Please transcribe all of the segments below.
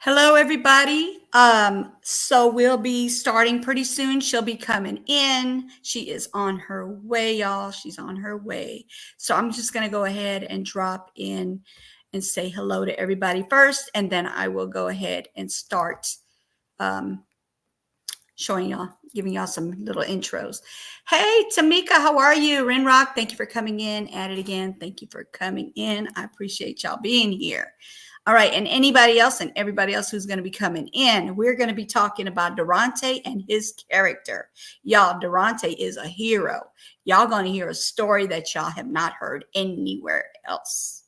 Hello, everybody. So we'll be starting pretty soon. She'll be coming in. She is on her way, y'all. She's on her way. So I'm just going to go ahead and drop in and say hello to everybody first, and then I will go ahead and start showing y'all, giving y'all some little intros. Hey, Tamika, how are you? Renrock, thank you for coming in. At it again. Thank you for coming in. I appreciate y'all being here. All right, and anybody else and everybody else who's going to be coming in, we're going to be talking about Derontae and his character. Y'all, Derontae is a hero. Y'all going to hear a story that y'all have not heard anywhere else.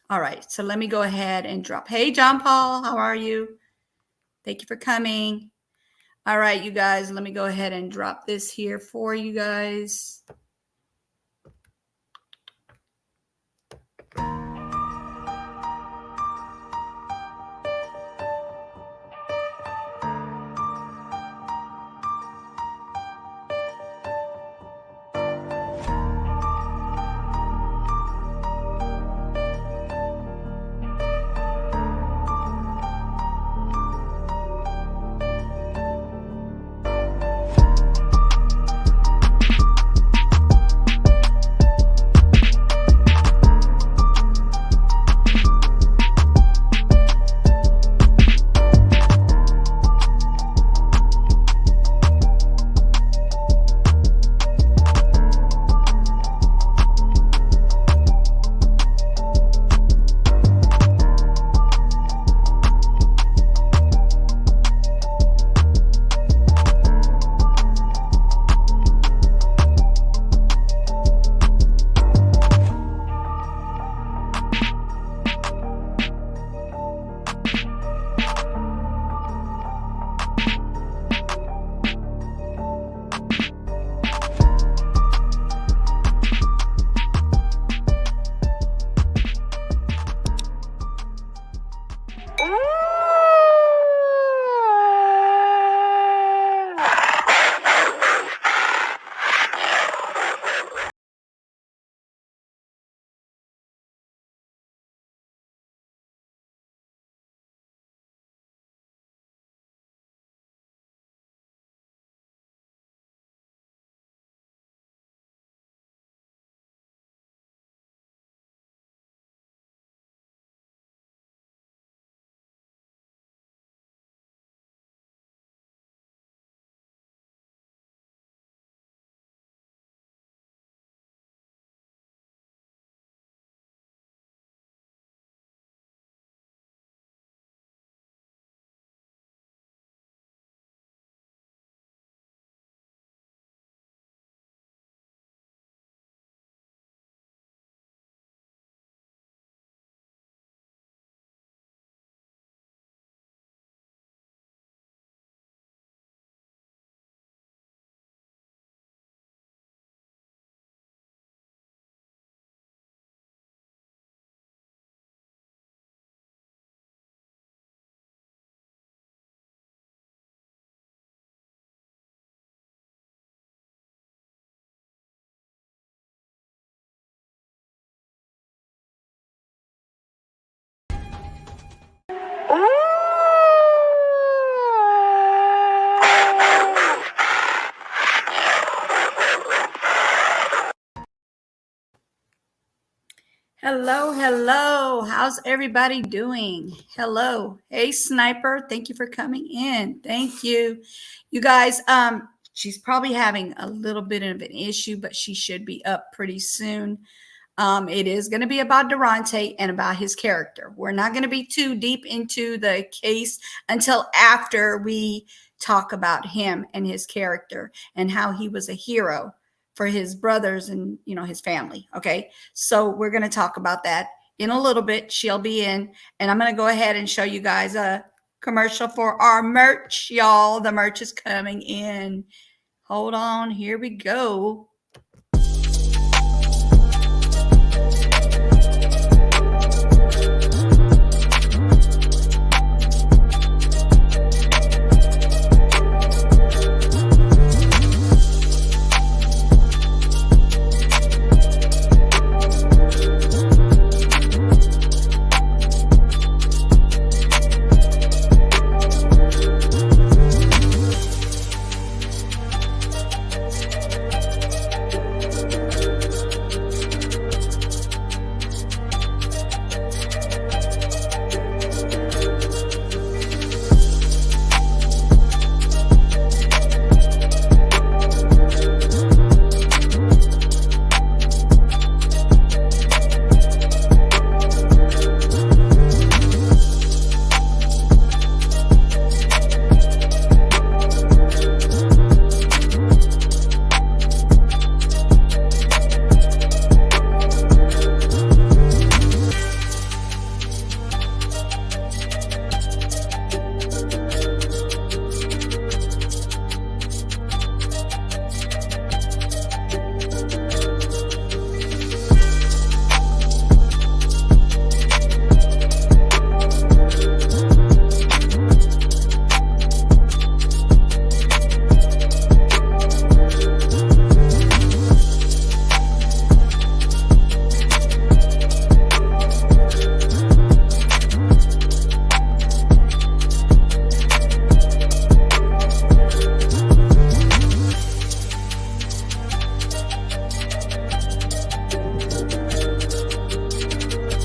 All right, so let me go ahead and drop. Hey, John Paul, how are you? Thank you for coming. All right, you guys, let me go ahead and drop this here for you guys. Hello, hello. How's everybody doing? Hello. Hey, Sniper. Thank you for coming in. Thank you. You guys, she's probably having a little bit of an issue, but she should be up pretty soon. It is going to be about Derontae and about his character. We're not going to be too deep into the case until after we talk about him and his character and how he was a hero for his brothers and his family. Okay, so we're going to talk about that in a little bit. She'll be in, and I'm going to go ahead and show you guys a commercial for our merch, y'all. The merch is coming in. Hold on, here we go.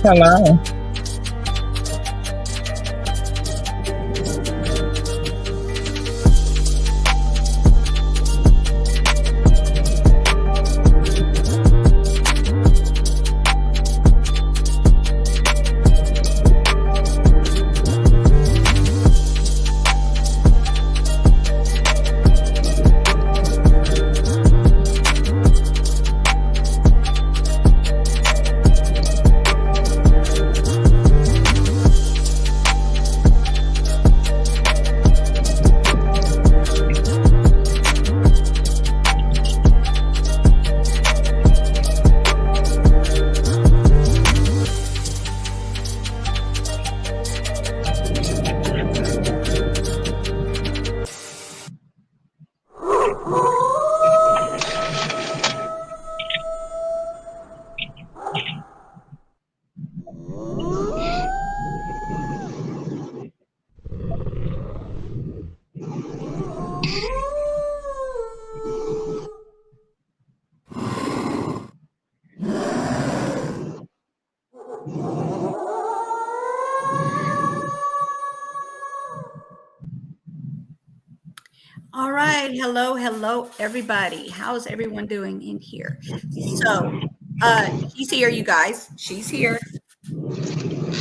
Hello. All right. Hello, hello, everybody. How's everyone doing in here? So, she's here, you guys. She's here.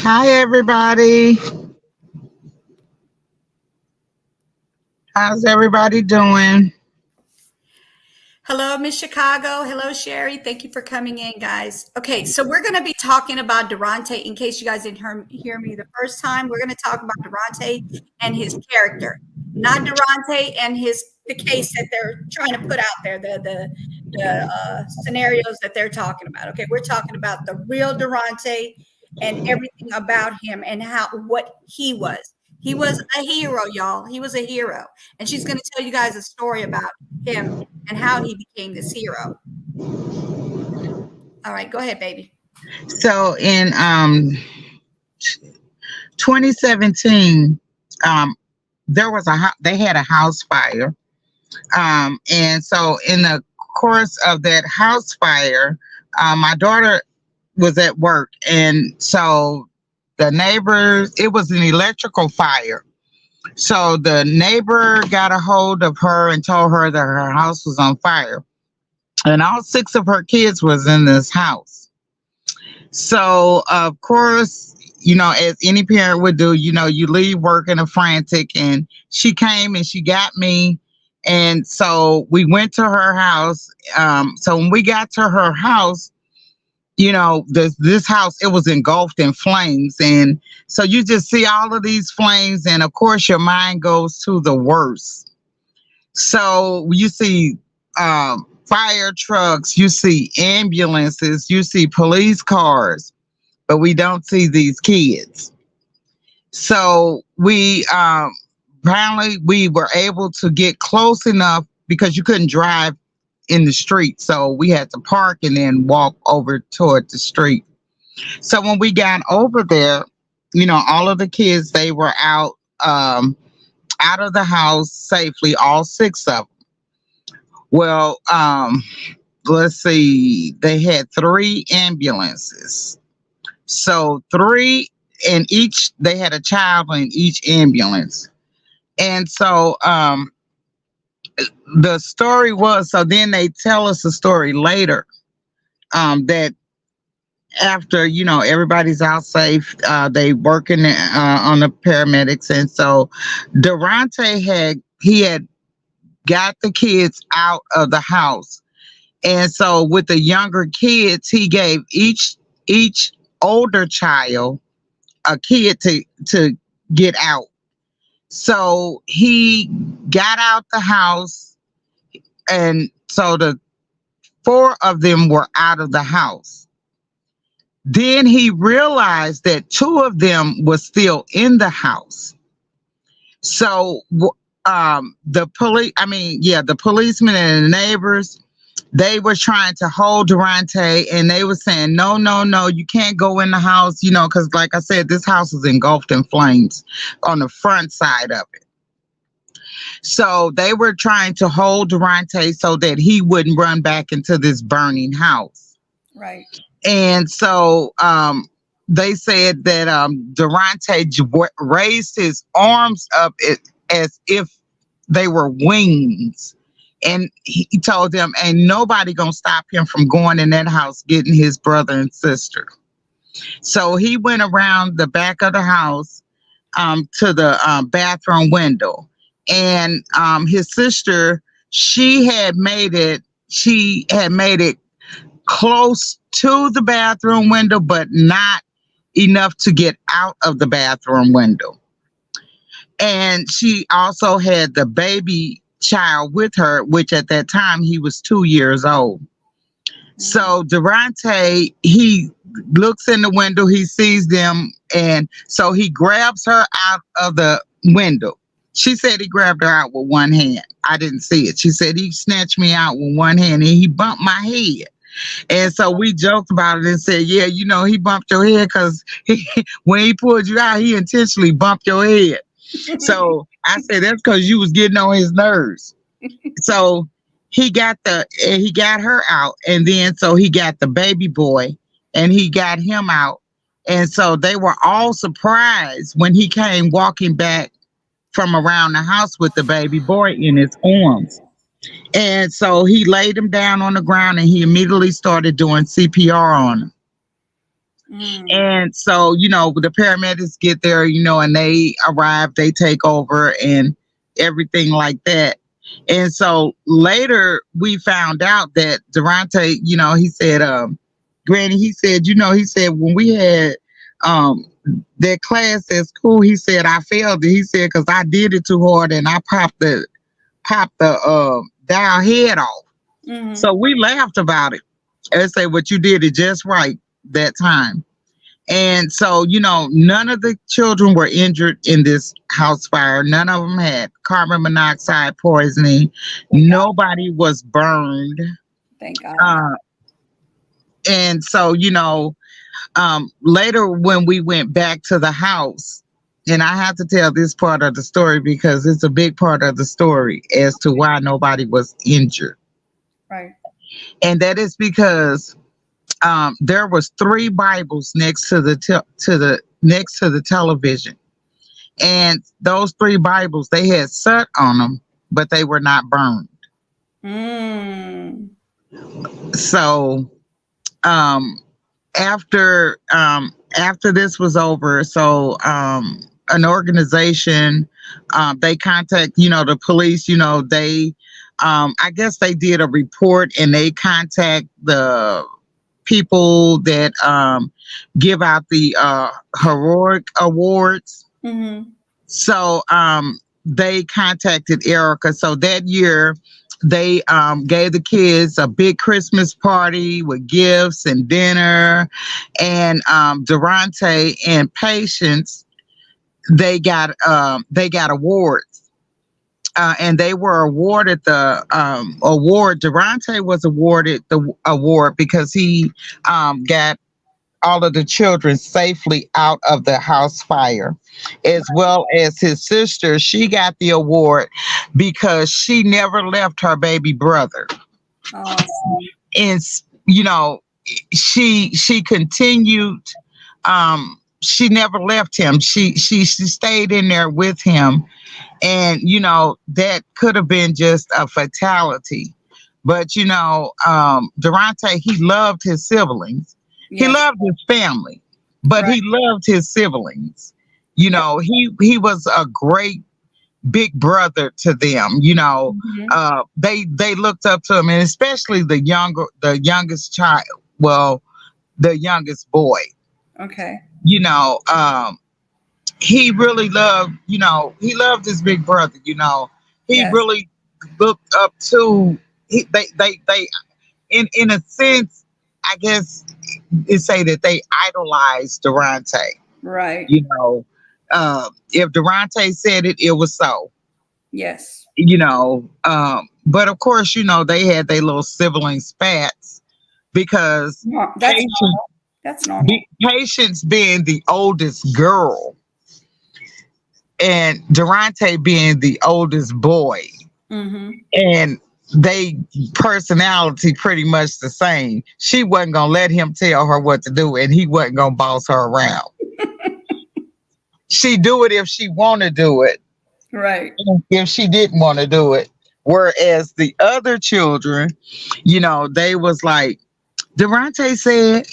Hi, everybody. How's everybody doing? Hello, Miss Chicago. Hello, Sherry. Thank you for coming in, guys. Okay, so we're going to be talking about Derontae. In case you guys didn't hear me the first time, we're going to talk about Derontae and his character, not Derontae and the case that they're trying to put out there, the scenarios that they're talking about. Okay, we're talking about the real Derontae and everything about him and what he was. He was a hero, y'all. He was a hero, and she's going to tell you guys a story about him and how he became this hero. All right, go ahead, baby. So in 2017, they had a house fire, and so in the course of that house fire, my daughter was at work, and so the neighbors, it was an electrical fire. So the neighbor got a hold of her and told her that her house was on fire, and all 6 of her kids was in this house. So of course, as any parent would do, you leave work in a frantic, and she came and she got me. And so we went to her house. So when we got to her house, this house, it was engulfed in flames. And so you just see all of these flames, and of course your mind goes to the worst. So you see fire trucks, you see ambulances, you see police cars, but we don't see these kids. So we finally we were able to get close enough, because you couldn't drive in the street, so we had to park and then walk over toward the street. So when we got over there, all of the kids, they were out of the house safely, all 6 of them. Well, let's see, they had 3 ambulances. So 3 in each, they had a child in each ambulance. And so the story was, so then they tell us a story later, that after, everybody's out safe, they working on the paramedics. And so Derontae had got the kids out of the house. And so with the younger kids, he gave each older child a kid to get out. So he got out the house, and so the 4 of them were out of the house. Then he realized that 2 of them was still in the house. So the policemen and the neighbors, they were trying to hold Derontae, and they were saying, no, you can't go in the house, because like I said, this house was engulfed in flames on the front side of it. So they were trying to hold Derontae so that he wouldn't run back into this burning house. Right. And so they said that Derontae raised his arms up as if they were wings. And he told them, ain't nobody gonna stop him from going in that house getting his brother and sister. So he went around the back of the house to the bathroom window. And his sister, she had made it close to the bathroom window, but not enough to get out of the bathroom window. And she also had the baby child with her, which at that time he was 2 years old. So Durante, he looks in the window, he sees them, and so he grabs her out of the window. She said he grabbed her out with one hand. I didn't see it. She said he snatched me out with one hand and he bumped my head. And so we joked about it and said, yeah, he bumped your head because when he pulled you out, he intentionally bumped your head. So I said, that's because you was getting on his nerves. So he got her out, and then so he got the baby boy and he got him out. And so they were all surprised when he came walking back from around the house with the baby boy in his arms. And so he laid him down on the ground and he immediately started doing CPR on him. And so, the paramedics get there, and they arrive, they take over and everything like that. And so later we found out that Derontae, he said, Granny, he said, he said, when we had that class at school, he said, I failed it. He said, because I did it too hard and I popped the down head off. So we laughed about it and said, what you did it just right that time. And so, none of the children were injured in this house fire. None of them had carbon monoxide poisoning. Nobody was burned. Thank God. And so, later when we went back to the house, and I have to tell this part of the story because it's a big part of the story as to why nobody was injured. Right. And that is because there was 3 Bibles next to the television, and those 3 Bibles, they had soot on them, but they were not burned. So after this was over, so an organization, they contact the police. They I guess they did a report and they contact the people that give out the heroic awards. So they contacted Erica. So that year they gave the kids a big Christmas party with gifts and dinner, and Derontae and Patience, they got awards. And they were awarded the award. Derontae was awarded the award because he got all of the children safely out of the house fire, as well as his sister. She got the award because she never left her baby brother. Awesome. And she continued. She never left him. She stayed in there with him. And, that could have been just a fatality. But, Derontae, he loved his siblings. Yes. He loved his family, but he loved his siblings. He was a great big brother to them. They looked up to him, and especially the youngest child. Well, the youngest boy. Okay. He really loved, he loved his big brother. He really looked up to. They in a sense, I guess, they say that they idolized Derontae. Right. If Derontae said it, it was so. Yes. But of course, they had their little sibling spats because that's normal. Patience being the oldest girl and Derontae being the oldest boy. And they personality pretty much the same. She wasn't gonna let him tell her what to do, and he wasn't gonna boss her around. She do it if she want to do it, Right. if she didn't want to do it. Whereas the other children, they was like, Derontae said,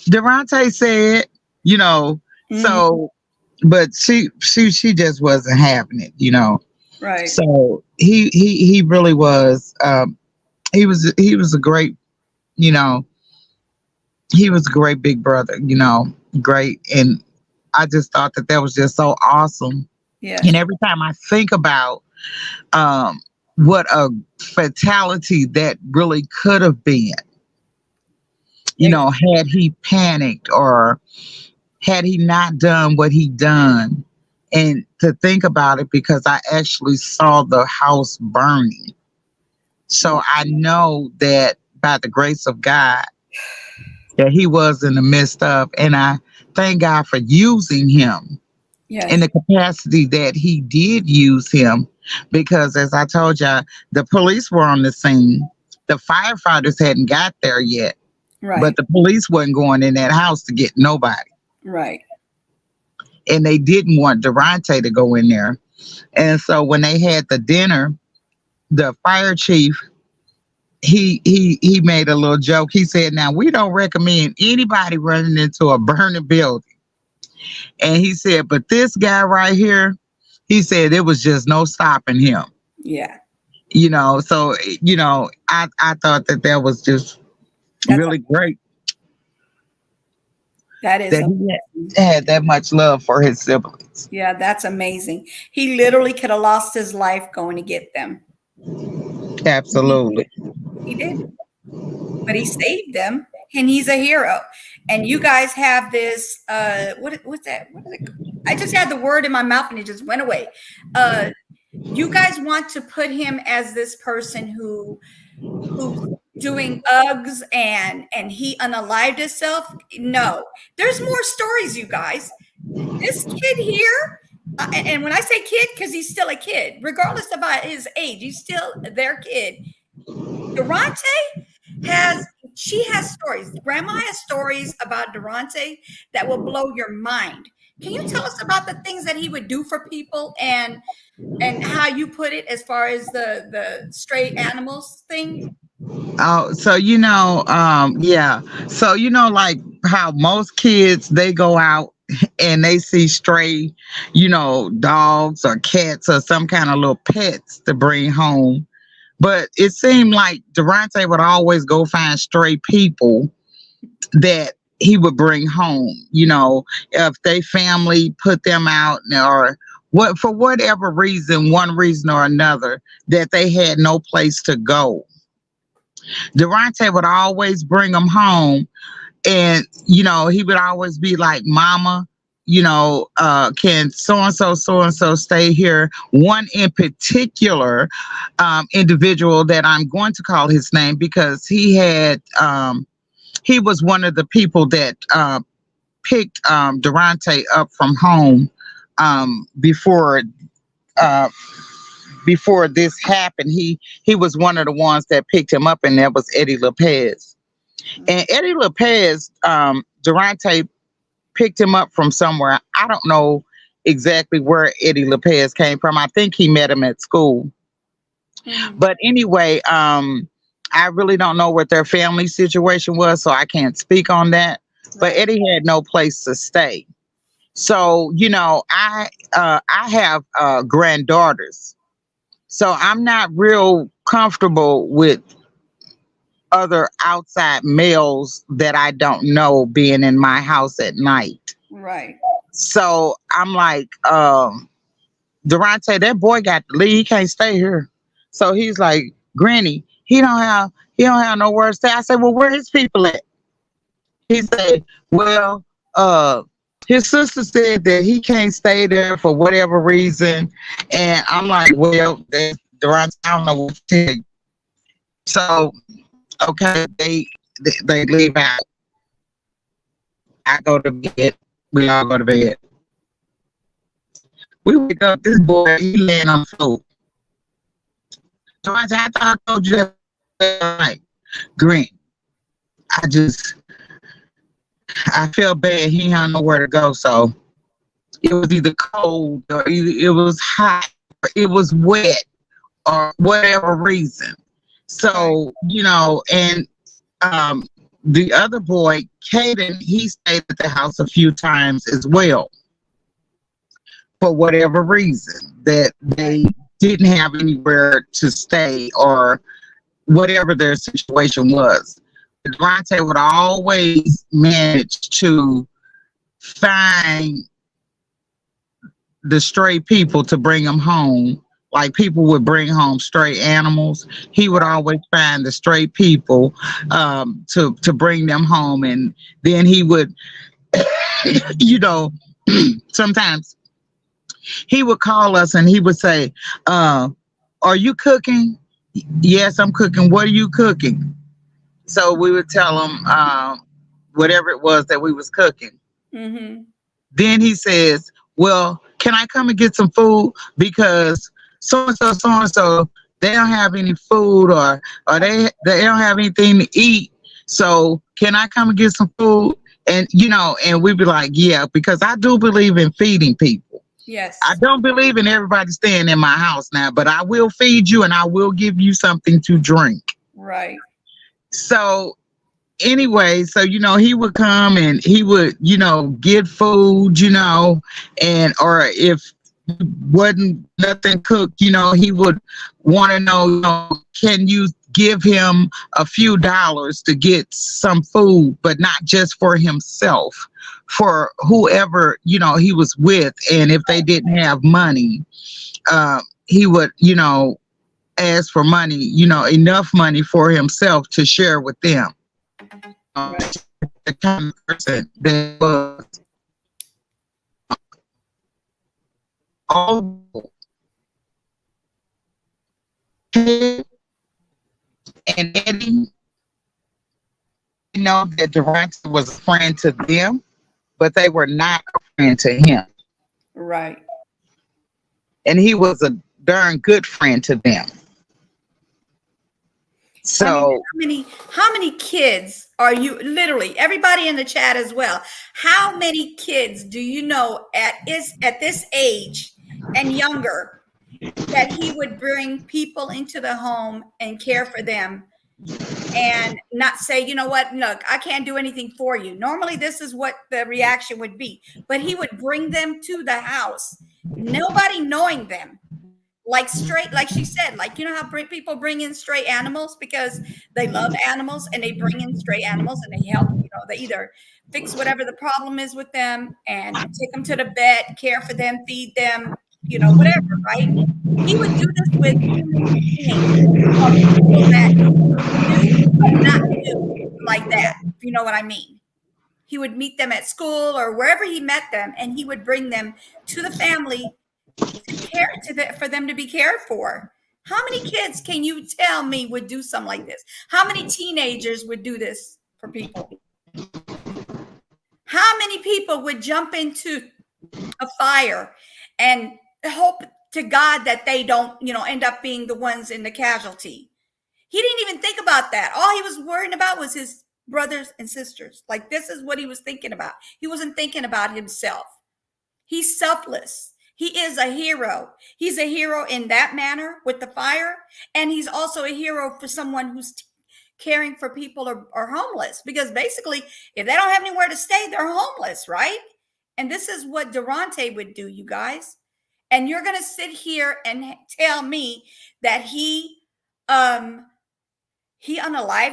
Derontae said, you know. Mhm. So, but she just wasn't having it. Right. So he really was. He was a great, you know, he was a great big brother. Great, and I just thought that was just so awesome. Yes. And every time I think about um, what a fatality that really could have been, had he panicked or had he not done what he done. And to think about it, because I actually saw the house burning. So I know that by the grace of God that he was in the midst of, and I thank God for using him in Yes. the capacity that he did use him, because as I told you, the police were on the scene. The firefighters hadn't got there yet, but Right. the police wasn't going in that house to get nobody. Right. And they didn't want Derontae to go in there. And so when they had the dinner, the fire chief, he made a little joke. He said, now we don't recommend anybody running into a burning building. And he said, but this guy right here, he said it was just no stopping him. Yeah. So I thought that was just That's really great that is that amazing. he had that much love for his siblings. Yeah, that's amazing. He literally could have lost his life going to get them. Absolutely. He did. But he saved them, and he's a hero. And you guys have this what's that? What is it? I just had the word in my mouth and it just went away. You guys want to put him as this person who's doing Uggs and he unalived himself. No, there's more stories, you guys. This kid here, and when I say kid, because he's still a kid, regardless of his age, he's still their kid. Derontae she has stories. Grandma has stories about Derontae that will blow your mind. Can you tell us about the things that he would do for people and how you put it as far as the stray animals thing? Oh, so yeah. So like how most kids they go out and they see stray, dogs or cats or some kind of little pets to bring home. But it seemed like Derontae would always go find stray people that he would bring home. If they family put them out or what for whatever reason, one reason or another, that they had no place to go. Derontae would always bring them home, and he would always be like, "Mama, can so and so stay here?" One in particular, individual that I'm going to call his name because he was one of the people that picked Derontae up from home before. Before this happened, he was one of the ones that picked him up, and that was Eddie Lopez. And Eddie Lopez, Derontae picked him up from somewhere. I don't know exactly where Eddie Lopez came from. I think he met him at school. But anyway, I really don't know what their family situation was, so I can't speak on that. But Eddie had no place to stay. So, I have granddaughters. So I'm not real comfortable with other outside males that I don't know being in my house at night. Right. So I'm like, Derontae, that boy got to leave. He can't stay here. So he's like, Granny, he don't have nowhere to stay. I said, well, where his people at? He said, well, his sister said that he can't stay there for whatever reason. And I'm like, well, Derontae, I don't know what to tell you. So, okay, they leave out. I go to bed. We all go to bed. We wake up, this boy, he laying on the floor. George, I thought I told you that like Green. I just I felt bad. He had nowhere to go, so it was either cold or either it was hot, or it was wet, or whatever reason. Right. So and um, the other boy, Caden, he stayed at the house a few times as well for whatever reason that Right. they didn't have anywhere to stay or whatever their situation was. Derontae would always manage to find the stray people to bring them home. Like people would bring home stray animals. He would always find the stray people to bring them home, and then he would, you know, sometimes he would call us and he would say, "Are you cooking?" Yes, I'm cooking. What are you cooking? So we would tell him whatever it was that we was cooking. Mm-hmm. Then he says, "Well, can I come and get some food because so and so they don't have any food or they don't have anything to eat. So can I come and get some food?" And and we'd be like, "Yeah," because I do believe in feeding people. I Yes. don't believe in everybody staying in my house now, but I will feed you and I will give you something to drink. Right. So anyway, so he would come and he would, get food, and or if wasn't nothing cooked, he would want to know, can you give him a few dollars to get some food, but not just for himself, for whoever, he was with. And if they didn't have money, he would, ask for money, enough money for himself to share with them. Right. The kind of person that was all and Eddie, that Derontae was a friend to them, but they were not a friend to him. Right. And he was a darn good friend to them. I mean, So how many kids are you, literally everybody in the chat as well? How many kids do you know at this age and younger that he would bring people into the home and care for them and not say, you know what, look, I can't do anything for you. Normally, this is what the reaction would be, but he would bring them to the house, nobody knowing them. Like straight, like she said, like, how people bring in stray animals because they love animals and they bring in stray animals and they help, they either fix whatever the problem is with them and take them to the vet, care for them, feed them, whatever, right? He would do this with teenagers or people that knew but not knew like that, if you know what I mean. He would meet them at school or wherever he met them, and he would bring them to the family for them to be cared for. How many kids can you tell me would do something like this? How many teenagers would do this for people? How many people would jump into a fire and hope to God that they don't, end up being the ones in the casualty? He didn't even think about that. All he was worrying about was his brothers and sisters. Like, this is what he was thinking about. He wasn't thinking about himself. He's selfless. He is a hero. He's a hero in that manner with the fire. And he's also a hero for someone who's caring for people or homeless. Because basically, if they don't have anywhere to stay, they're homeless, right? And this is what Derontae would do, you guys. And you're going to sit here and tell me that he unalived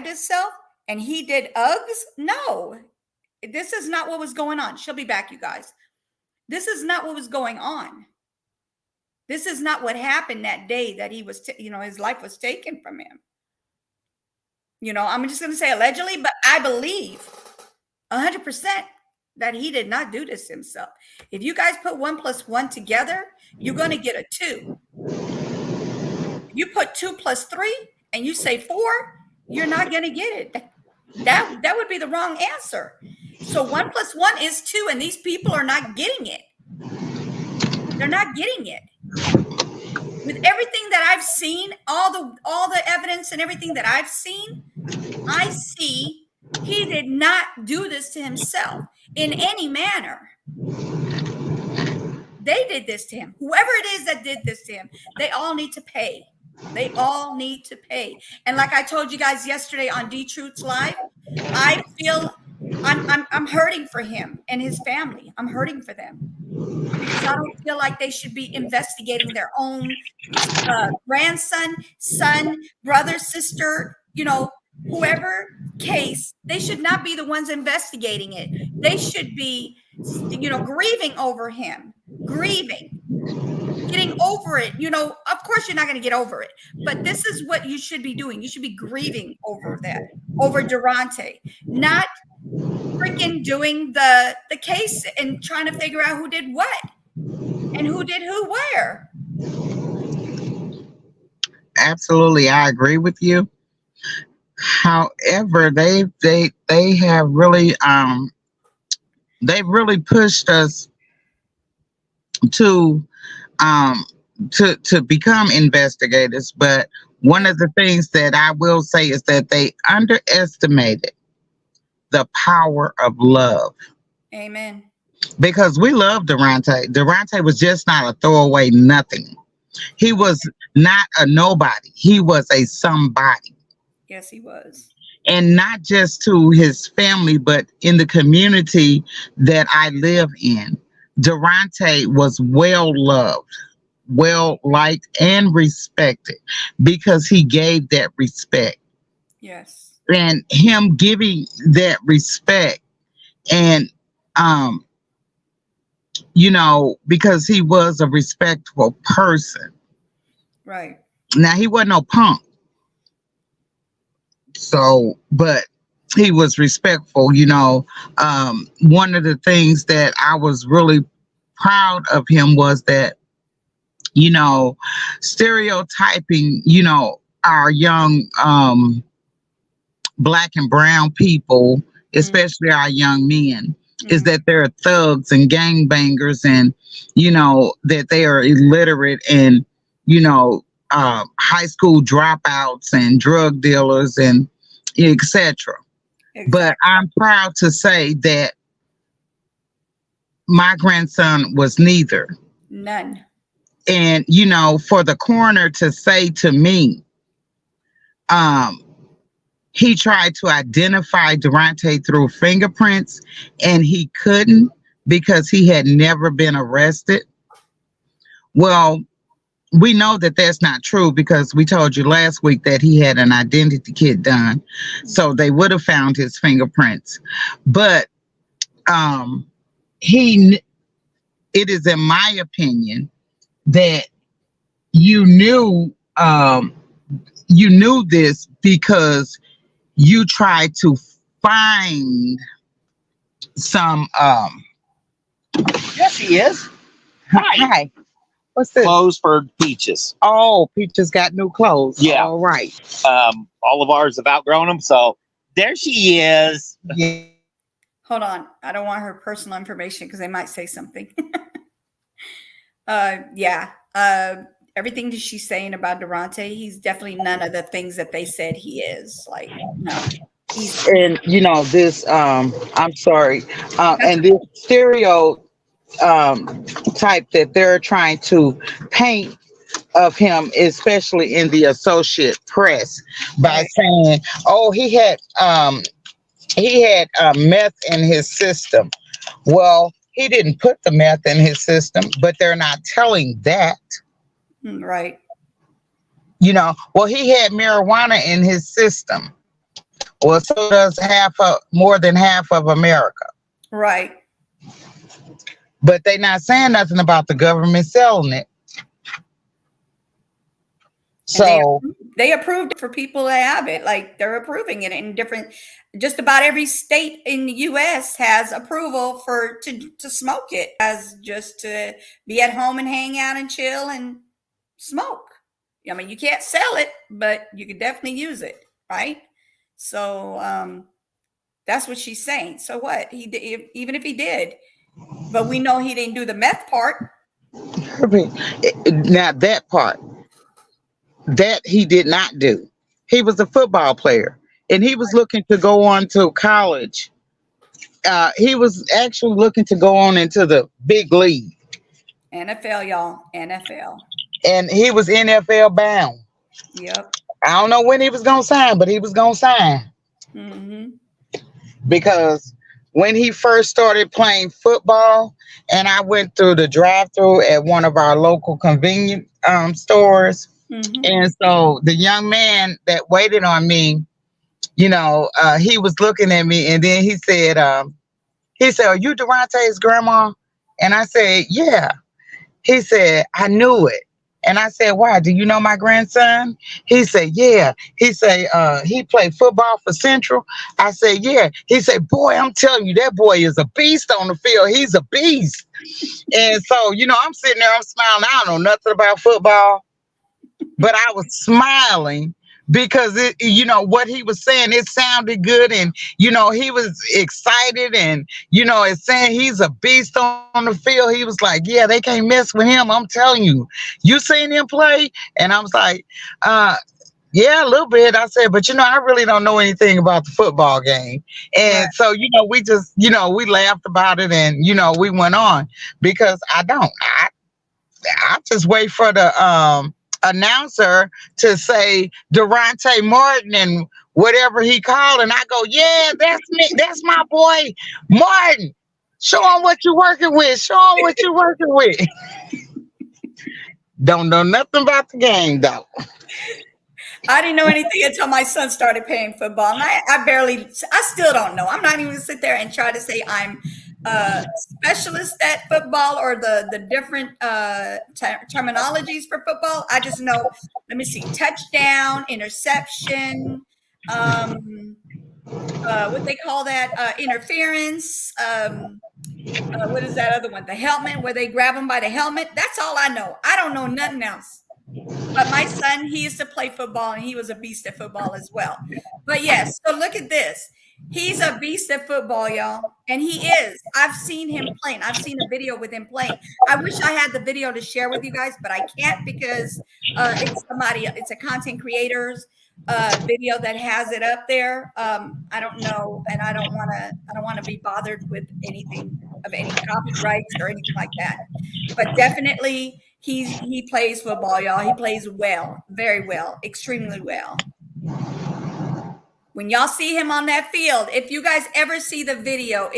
himself and he did Uggs? No, this is not what was going on. She'll be back, you guys. This is not what was going on. This is not what happened that day that he was, his life was taken from him. I'm just going to say allegedly, but I believe 100% that he did not do this himself. If you guys put 1 + 1 together, you're going to get a 2. You put 2 + 3 and you say 4, you're not going to get it. That would be the wrong answer. So 1 + 1 is 2, and these people are not getting it. They're not getting it. with everything that I've seen, all the evidence and everything that I've seen, I see he did not do this to himself in any manner. They did this to him. Whoever it is that did this to him, they all need to pay. They all need to pay. And like I told you guys yesterday on D Truth's Live, I feel I'm hurting for him and his family. I'm hurting for them because I don't feel like they should be investigating their own grandson, son, brother, sister, whoever case. They should not be the ones investigating it. They should be, grieving over him, grieving, getting over it. Of course you're not going to get over it, but this is what you should be doing. You should be grieving over that, over Derontae, not freaking doing the case and trying to figure out who did what and who did who where. Absolutely, I agree with you. However, they have really they've really pushed us to to become investigators. But one of the things that I will say is that they underestimated the power of love. Amen. Because we love Derontae. Derontae was just not a throwaway nothing. He was not a nobody. He was a somebody. Yes, he was. And not just to his family, but in the community that I live in. Derontae was well loved, well liked, and respected because he gave that respect. Yes. And him giving that respect and because he was a respectful person. Right. Now he wasn't no punk. So, but he was respectful, one of the things that I was really proud of him was that, stereotyping, our young black and brown people, especially our young men, is that they're thugs and gangbangers and, that they are illiterate and, high school dropouts and drug dealers and etc. Exactly. But I'm proud to say that my grandson was neither. None. And, for the coroner to say to me, he tried to identify Derontae through fingerprints and he couldn't because he had never been arrested. Well, we know that that's not true because we told you last week that he had an identity kit done. So they would have found his fingerprints. But it is in my opinion that you knew this because you tried to find some Yes, he is. Hi. What's this? Clothes for Peaches. Oh, Peaches got new clothes. Yeah. All right. All of ours have outgrown them, so there she is. Yeah. Hold on. I don't want her personal information because they might say something. Everything that she's saying about Derontae, he's definitely none of the things that they said he is. Like, no. And this I'm sorry. And this stereo type that they're trying to paint of him, especially in the Associate Press, by saying, "Oh, he had meth in his system." Well, he didn't put the meth in his system, but they're not telling that. Right. Well, he had marijuana in his system. Well, so does more than half of America. Right. But they're not saying nothing about the government selling it. So they approved it for people that have it. Like they're approving it in just about every state in the U.S. has approval to smoke it, as just to be at home and hang out and chill and smoke. I mean, you can't sell it, but you could definitely use it, right? So that's what she's saying. So what? He did, even if he did, but we know he didn't do the meth part. Now that part. That he did not do. He was a football player and he was looking to go on to college. He was actually looking to go on into the big league NFL, y'all. NFL. and he was NFL bound. Yep. I don't know when he was going to sign, but he was going to sign Mm-hmm. because when he first started playing football, and I went through the drive through at one of our local convenience stores. Mm-hmm. And so the young man that waited on me, he was looking at me and then he said, "Are you Derontae's grandma?" And I said, "Yeah." He said, "I knew it." And I said, "Why? Do you know my grandson?" He said, "Yeah." He said, he played football for Central. I said, "Yeah." He said, "Boy, I'm telling you, that boy is a beast on the field. He's a beast." And so, I'm sitting there, I'm smiling. I don't know nothing about football, but I was smiling because what he was saying, it sounded good, and he was excited, and it's saying he's a beast on the field. He was like, "Yeah, they can't mess with him, I'm telling you seen him play?" And I was like, uh yeah, a little bit. I said, "But I really don't know anything about the football game." Right. And so, we just, we laughed about it, and we went on because I just wait for the announcer to say Derontae Martin and whatever he called, and I go, "Yeah, that's me. That's my boy, Martin. Show him what you're working with. Show him what you're working with." Don't know nothing about the game though. I didn't know anything until my son started playing football, and I still don't know. I'm not even gonna sit there and try to say I'm a specialist at football or the different terminologies for football. I just know. Let me see: touchdown, interception, um, what they call that, interference. What is that other one? The helmet, where they grab them by the helmet. That's all I know. I don't know nothing else. But my son, he used to play football and he was a beast at football as well. But yes, so look at this. He's a beast at football, y'all. And he is. I've seen him playing. I've seen a video with him playing. I wish I had the video to share with you guys, but I can't because it's a content creator's video that has it up there. I don't know, and I don't want to be bothered with anything of any copyrights or anything like that. But definitely he plays football, y'all. He plays well, very well, extremely well. When y'all see him on that field, if you guys ever see the video,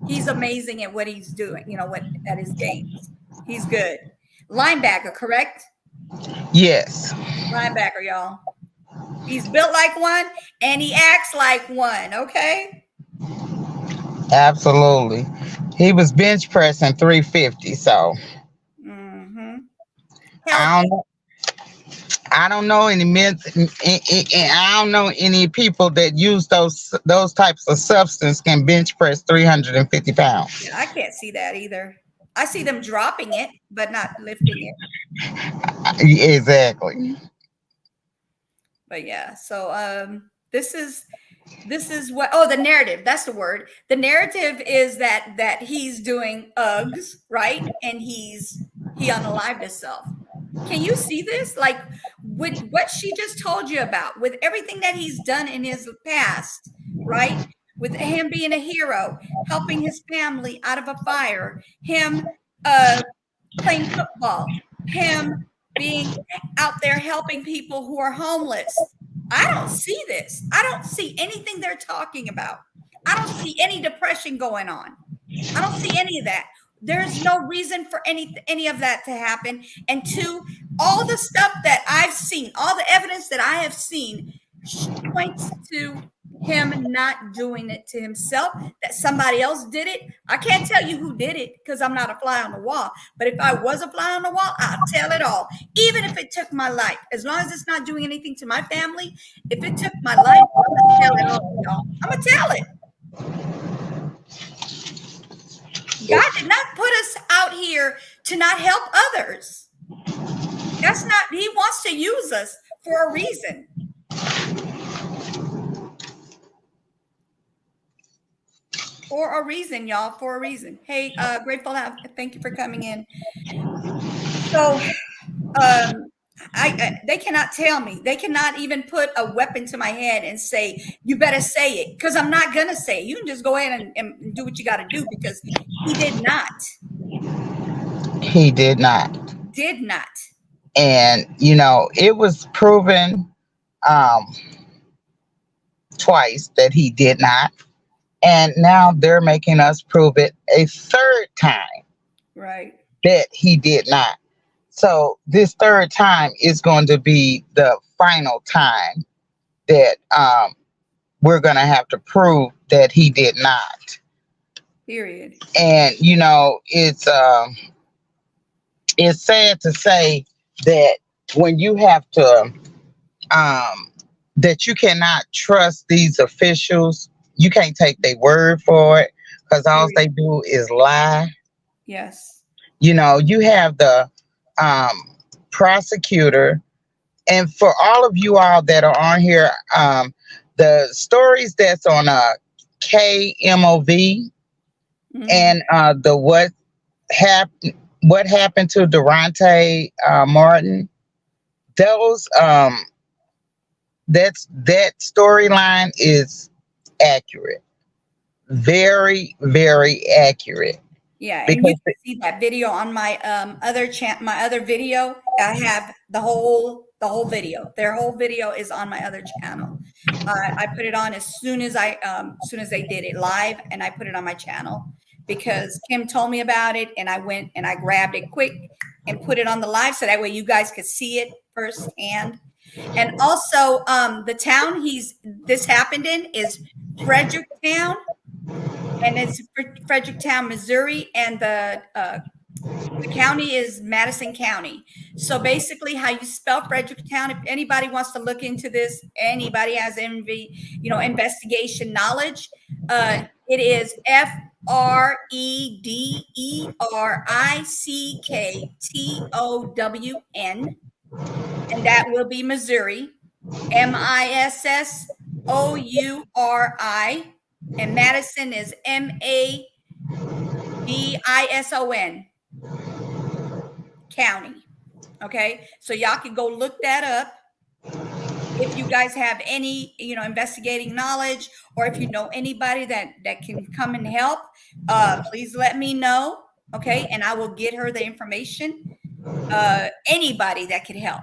he's amazing at what he's doing, what at his games. He's good. Linebacker, correct? Yes, Linebacker, y'all. He's built like one and he acts like one, okay? absolutely. He was bench pressing 350, so Mm-hmm. I Healthy. don't I don't know any I don't know any people that use those types of substance can bench press 350 pounds. Yeah, I can't see that either. I see them dropping it, but not lifting it. Exactly. But yeah, so this is what, oh, the narrative, that's the word. The narrative is that he's doing Uggs, right? And he unalived himself. Can you see this? Like with what she just told you about, with everything that he's done in his past, right? With him being a hero, helping his family out of a fire, him uh playing football, him being out there helping people who are homeless. I don't see this. I don't see anything they're talking about. I don't see any depression going on. I don't see any of that. There's no reason for any of that to happen. And two, all the stuff that I've seen, all the evidence that I have seen points to him not doing it to himself, that somebody else did it. I can't tell you who did it because I'm not a fly on the wall. But if I was a fly on the wall, I'll tell it all. Even if it took my life, as long as it's not doing anything to my family, if it took my life, I'm gonna tell it all, y'all. I'm gonna tell it. God did not put us out here to not help others. That's not, he wants to use us for a reason. For a reason, y'all, for a reason. Hey, Grateful, thank you for coming in. So, they cannot tell me. They cannot even put a weapon to my head and say, you better say it, because I'm not going to say it. You can just go ahead and do what you got to do, because he did not. He did not. Did not. And, it was proven um, twice that he did not. And now they're making us prove it a third time Right. that he did not. So this third time is going to be the final time that we're going to have to prove that he did not. Period. And it's sad to say that when you have to that you cannot trust these officials. You can't take their word for it because all Period. they do is lie. Yes. You have the um, prosecutor, and for all of you all that are on here, the stories that's on KMOV Hmm. and the happened what happened to Derontae Martin. Those that storyline is accurate, very very accurate Yeah, and you because can see that video on my my other video. I have the whole video. Their whole video is on my other channel. I put it on as soon as they did it live, and I put it on my channel because Kim told me about it, and I went and I grabbed it quick and put it on the live so that way you guys could see it firsthand. And also, the town he's this happened in is Fredericktown, and it's Fredericktown, Missouri, and the county is Madison County. So basically, how you spell Fredericktown, if anybody wants to look into this, anybody has investigation knowledge, it is Fredericktown, and that will be Missouri. Missouri, and Madison is Madison County. Okay, so y'all can go look that up if you guys have any investigating knowledge, or if you know anybody that can come and help. Please let me know, okay, and I will get her the information. Anybody that could help,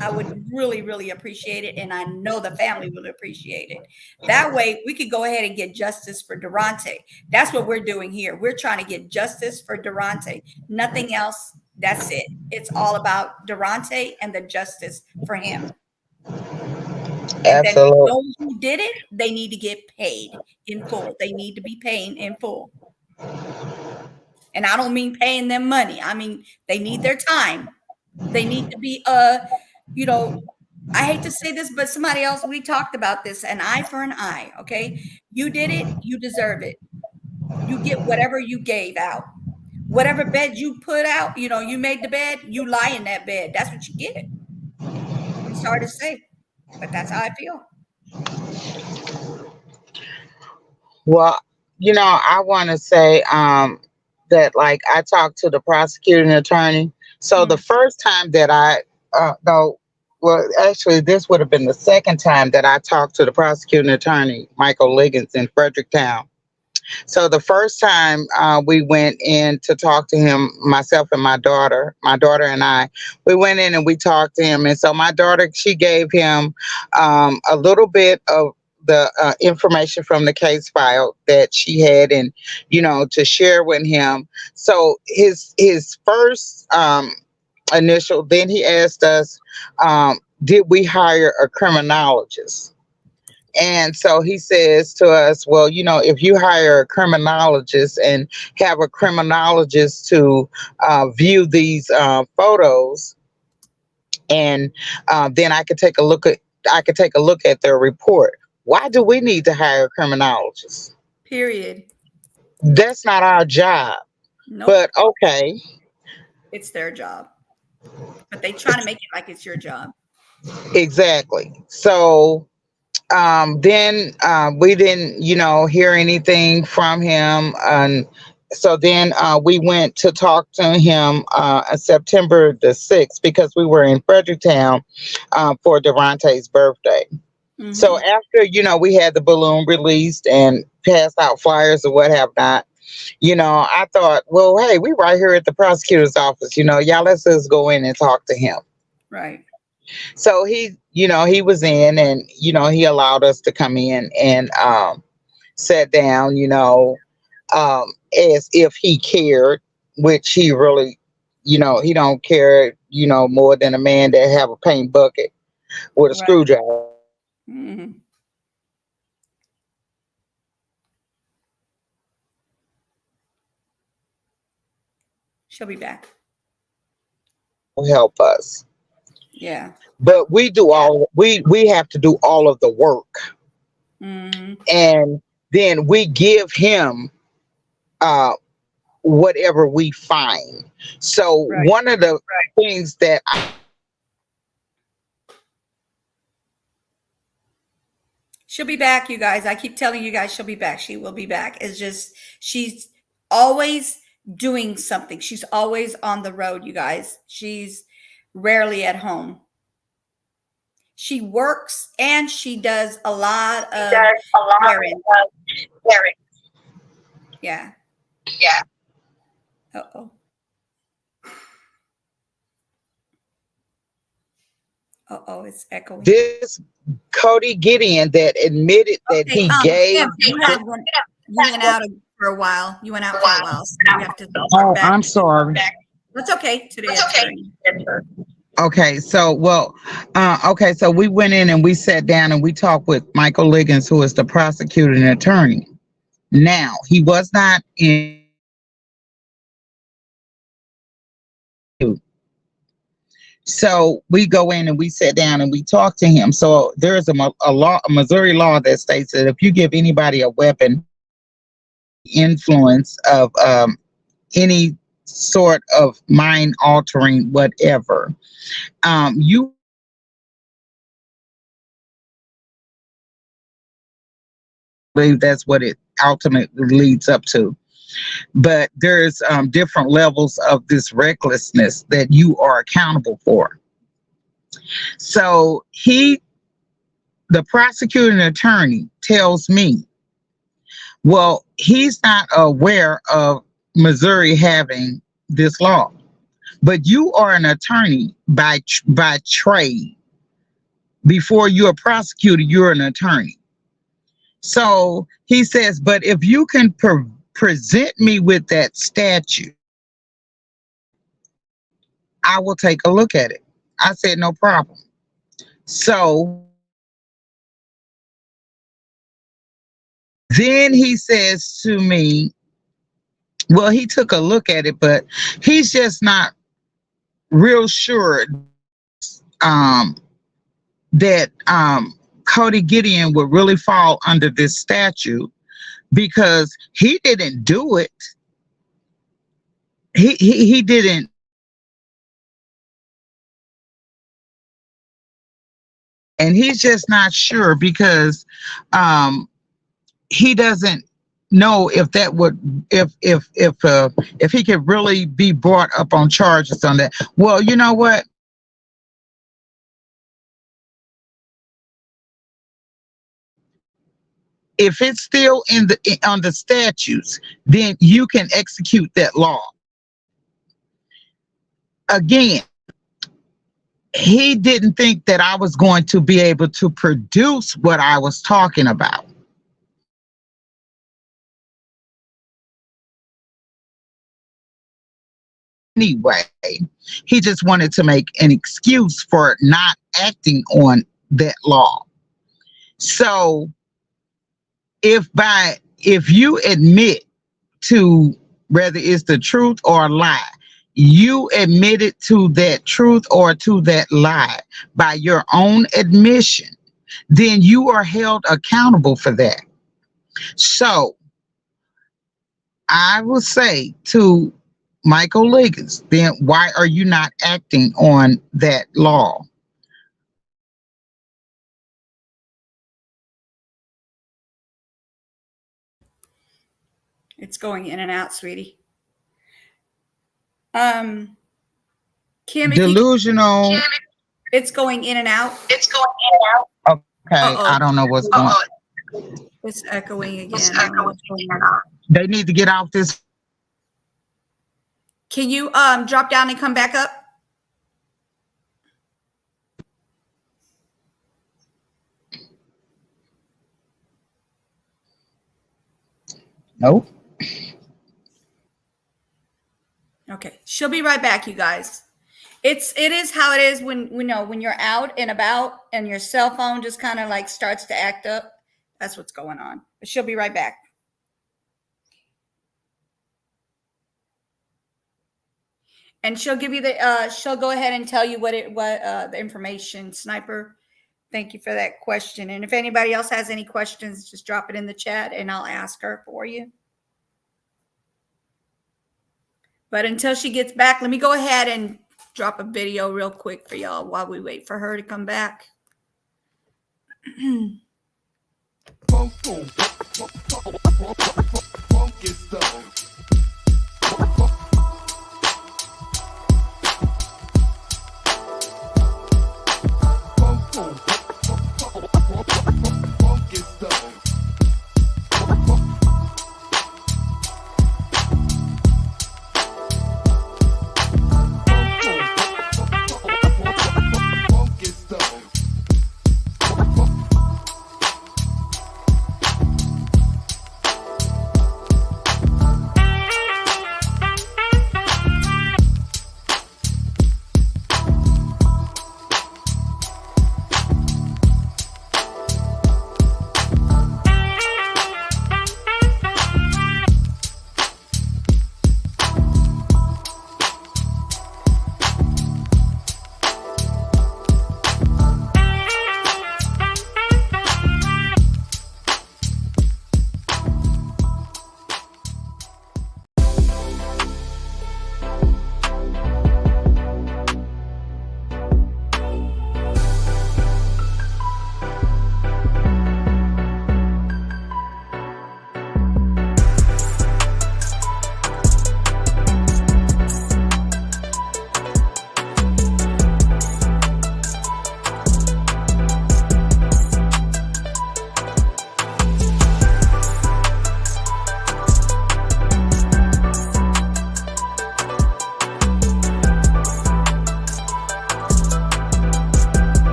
I would really, really appreciate it. And I know the family will appreciate it. That way we could go ahead and get justice for Derontae. That's what we're doing here. We're trying to get justice for Derontae. Nothing else. That's it. It's all about Derontae and the justice for him. And then absolutely. those who did it, they need to get paid in full. They need to be paying in full. And I don't mean paying them money. I mean, they need their time. They need to be, you know, I hate to say this, but somebody else, we talked about this, an eye for an eye. Okay. You did it. You deserve it. You get whatever you gave out. Whatever bed you put out, you made the bed, you lie in that bed. That's what you get. I'm sorry to say, but that's how I feel. Well, I want to say that like I talked to the prosecuting attorney. So the Mm, first time that I no, well, actually, this would have been the second time that I talked to the prosecuting attorney, Michael Liggins, in Fredericktown. So the first time we went in to talk to him, myself and my daughter and I, we went in and we talked to him. And so my daughter, she gave him a little bit of the information from the case file that she had, and to share with him. So his first initial, then he asked us, did we hire a criminologist? And so he says to us, well, if you hire a criminologist and have a criminologist to view these photos, and then I could take a look at their report. Why do we need to hire a criminologist? period. That's not our job. Nope. But okay, It's their job, but they try to make it like it's your job. exactly. So then we didn't hear anything from him, and So then we went to talk to him September the 6th because we were in Fredericktown for Derontae's birthday. So Mm-hmm. after, we had the balloon released and passed out flyers or what have not, I thought, well, hey, we right here at the prosecutor's office, y'all, let's just go in and talk to him. Right. So he was in, and, he allowed us to come in and sat down, as if he cared, which he really, he don't care, more than a man that have a paint bucket with a Right. screwdriver. Mm-hmm. She'll be back. Help us. Yeah. But we have to do all of the work, Mm-hmm. and then we give him uh whatever we find. So Right. one of the things that She'll be back, you guys. I keep telling you guys she'll be back. She will be back. It's just she's always doing something. She's always on the road, you guys. She's rarely at home. She works and she does a lot he of does a lot errands. of sharing. Yeah. Yeah. Uh-oh. Uh-oh, it's echoing. This Cody Gideon that admitted that Okay, he gave. Kim, you went out for a while. You went out for a while, so you have to start Oh, back. I'm sorry. That's okay. Today it's her. Okay, so we went in and we sat down and we talked with Michael Liggins, who is the prosecuting attorney. Now, he was not in. So we go in and we sit down and we talk to him. So there is a Missouri law that states that if you give anybody a weapon, influence of any sort of mind altering whatever, you believe that's what it ultimately leads up to. But there's different levels of this recklessness that you are accountable for. So the prosecuting attorney tells me, well, he's not aware of Missouri having this law, but you are an attorney by trade. Before you're a prosecutor, you're an attorney. So he says, but if you can present me with that statute, I will take a look at it. I said, no problem. So then he says to me, well, he took a look at it, but he's just not real sure um, that Cody Gideon would really fall under this statute because he didn't do it. He didn't, and he's just not sure because he doesn't know if that would if he could really be brought up on charges on that. Well, you know what? If it's still in the on the statutes, then you can execute that law. Again, he didn't think that I was going to be able to produce what I was talking about. Anyway, he just wanted to make an excuse for not acting on that law. So if you admit to whether it's the truth or a lie, you admitted to that truth or to that lie by your own admission, then you are held accountable for that. So I will say to Michael Liggins, then why are you not acting on that law? It's going in and out, sweetie. Um, Kim, if you, Delusional. it's going in and out. It's going in and out. Okay, Uh-oh. I don't know what's going on. It's echoing It's again. I don't know echoing what's going again. on. They need to get off this. Can you drop down and come back up? Nope. Okay. She'll be right back, you guys. It is how it is when you're out and about and your cell phone just kind of like starts to act up. That's what's going on. But she'll be right back. And she'll give you she'll go ahead and tell you what the information. Sniper, thank you for that question. And if anybody else has any questions, just drop it in the chat and I'll ask her for you. But until she gets back, let me go ahead and drop a video real quick for y'all while we wait for her to come back.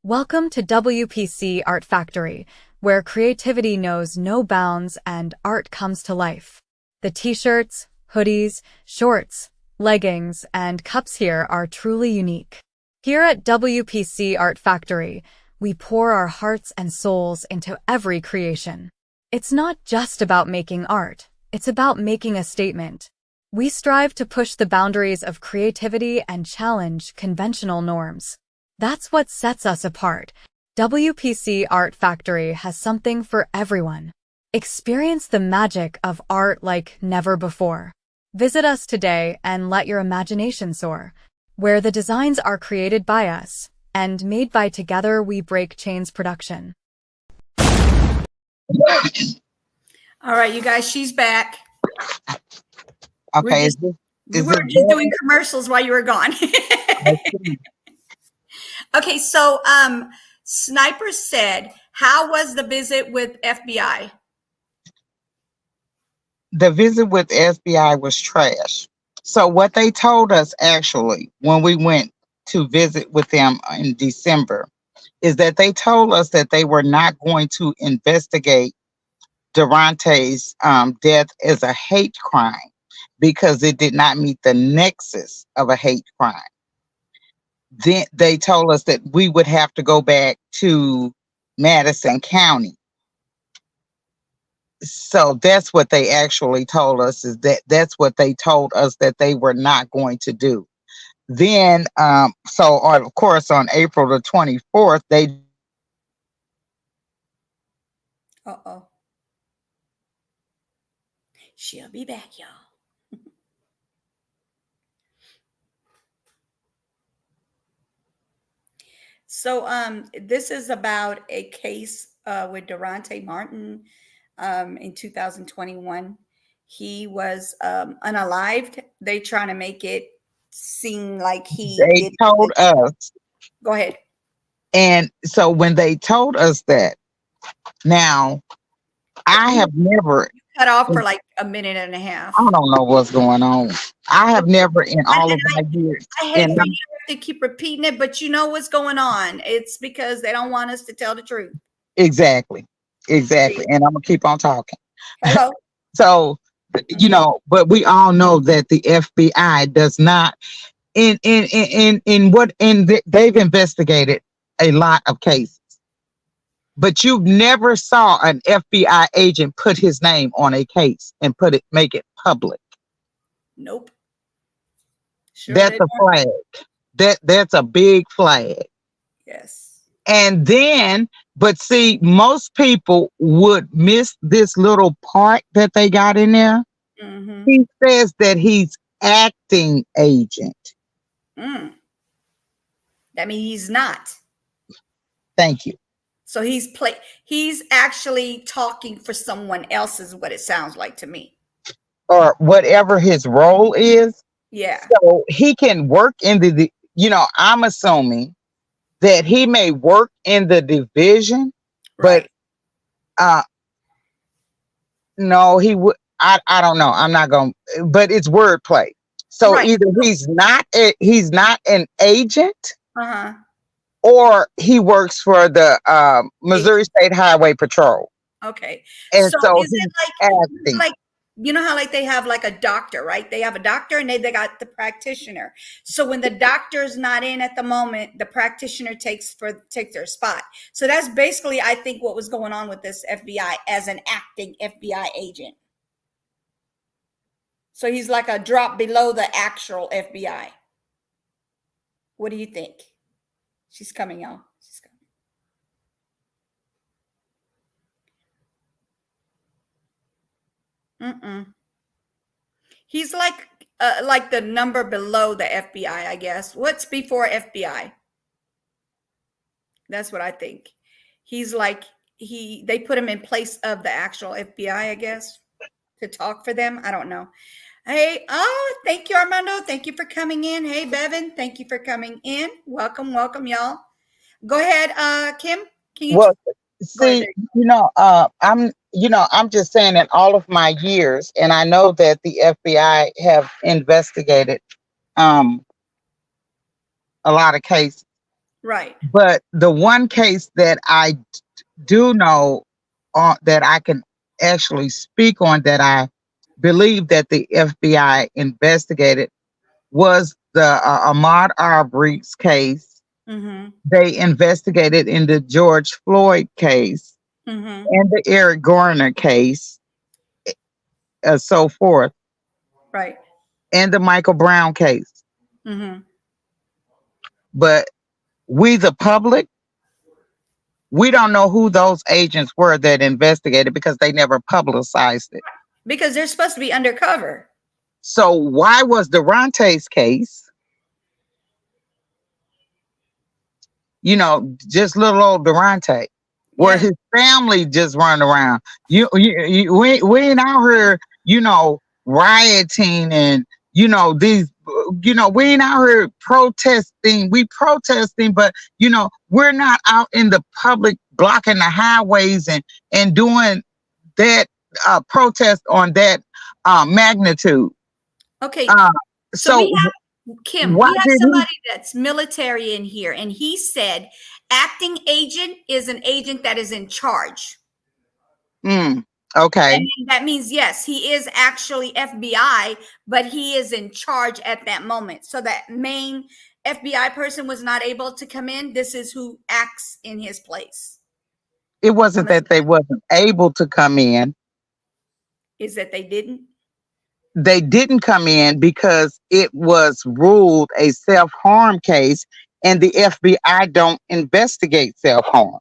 Welcome to WPC Art Factory, where creativity knows no bounds and art comes to life. The t-shirts, hoodies, shorts, leggings, and cups here are truly unique. Here at WPC Art Factory, we pour our hearts and souls into every creation. It's not just about making art, it's about making a statement. We strive to push the boundaries of creativity and challenge conventional norms. That's what sets us apart. WPC Art Factory has something for everyone. Experience the magic of art like never before. Visit us today and let your imagination soar, where the designs are created by us and made by Together We Break Chains Production. All right, you guys, she's back. Okay. We were just doing commercials while you were gone. Okay, so Sniper said, how was the visit with FBI? The visit with FBI was trash. So what they told us actually when we went to visit with them in December is that they told us that they were not going to investigate Derontae's death as a hate crime because it did not meet the nexus of a hate crime. then they told us that we would have to go back to Madison County. So that's what they actually told us, is that that's what they told us that they were not going to do. Then, so of course, on April the 24th, they Uh-oh. She'll be back, y'all. So this is about a case with Derontae Martin in 2021. He was unalived. They trying to make it seem like he they did. told us, Go ahead. and so when they told us that, now I You have never, cut off for like a minute and a half. I don't know what's going on. I have never in And all of my years, I hate and for you to keep repeating it, but you know what's going on. It's because they don't want us to tell the truth. exactly, exactly, and I'm gonna keep on talking. Hello. So, but we all know that the FBI does not they've investigated a lot of cases, but you never saw an FBI agent put his name on a case and make it public. Nope. Sure That's they a don't. flag. That's a big flag. Yes. And then, but see, most people would miss this little part that they got in there. Mm-hmm. He says that he's acting agent. Mm. That means he's not. Thank you. So he's actually talking for someone else is what it sounds like to me. Or whatever his role is. Yeah. So he can work in I'm assuming that he may work in the division, but Right. uh no, he would, I don't know. I'm not going, but it's wordplay. So Right. either he's not an agent, Uh-huh. or he works for the Missouri State Highway Patrol. Okay. And So so is he's it acting. like you know how like they have like a doctor, right? They have a doctor and they got the practitioner. So when the doctor's not in at the moment, the practitioner takes their spot. So that's basically I think what was going on with this FBI as an acting FBI agent. So he's like a drop below the actual FBI. What do you think? She's coming, y'all. She's coming. Mm-mm. He's like the number below the FBI, I guess. What's before FBI? That's what I think. He's like they put him in place of the actual FBI, I guess, to talk for them. I don't know. Hey, oh, thank you, Armando. Thank you for coming in. Hey, Bevan, thank you for coming in. Welcome, welcome, y'all. Go ahead, Kim. Can you Well, go ahead? see, I'm just saying, in all of my years, and I know that the FBI have investigated um a lot of cases, Right. but the one case that I do know, that I can actually speak on, that I believe that the FBI investigated, was the Ahmaud Arbery's case. Mm-hmm. They investigated in the George Floyd case Mm-hmm. and the Eric Garner case, so forth, Right. and the Michael Brown case. Mm-hmm. But we, the public, we don't know who those agents were that investigated, because they never publicized it. Because they're supposed to be undercover. So why was Derontae's case, just little old Derontae, where Yeah. his family just run around? We ain't out here, rioting, and these, we ain't out here protesting. We protesting, but we're not out in the public blocking the highways and doing that protest on that magnitude. Okay. Uh, So we so have Kim, why we have did somebody that's military in here, and he said acting agent is an agent that is in charge. Okay. And that means, yes, he is actually FBI, but he is in charge at that moment. So that main FBI person was not able to come in, this is who acts in his place. It wasn't that they wasn't able to come in. Is that they didn't? They didn't come in because it was ruled a self-harm case, and the FBI don't investigate self-harm.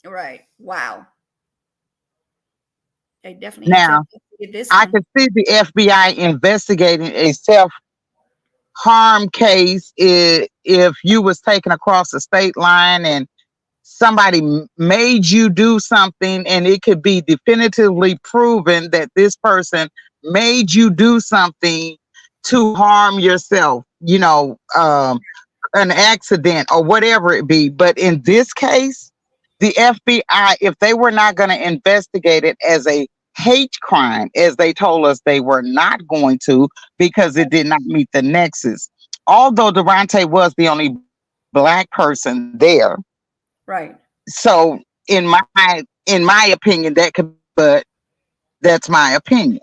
Right. Wow. They definitely need to Now, investigate this I one. can see the FBI investigating a self-harm case if you was taken across the state line and somebody made you do something, and it could be definitively proven that this person made you do something to harm yourself, an accident or whatever it be. But in this case, the FBI, if they were not going to investigate it as a hate crime, as they told us they were not going to, because it did not meet the nexus, although Derontae was the only black person there. Right. So in my opinion, that could, but that's my opinion.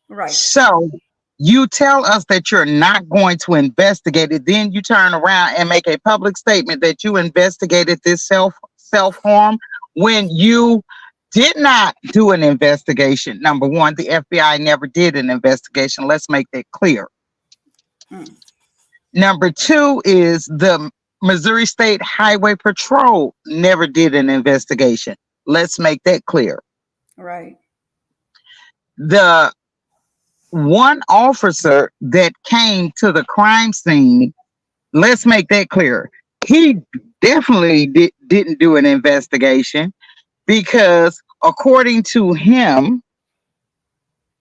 Right. So you tell us that you're not going to investigate it, then you turn around and make a public statement that you investigated this self-harm when you did not do an investigation. Number one, the FBI never did an investigation. Let's make that clear. Mm. Number two is the Missouri State Highway Patrol never did an investigation. Let's make that clear. Right. The one officer that came to the crime scene, let's make that clear. He definitely didn't do an investigation, because according to him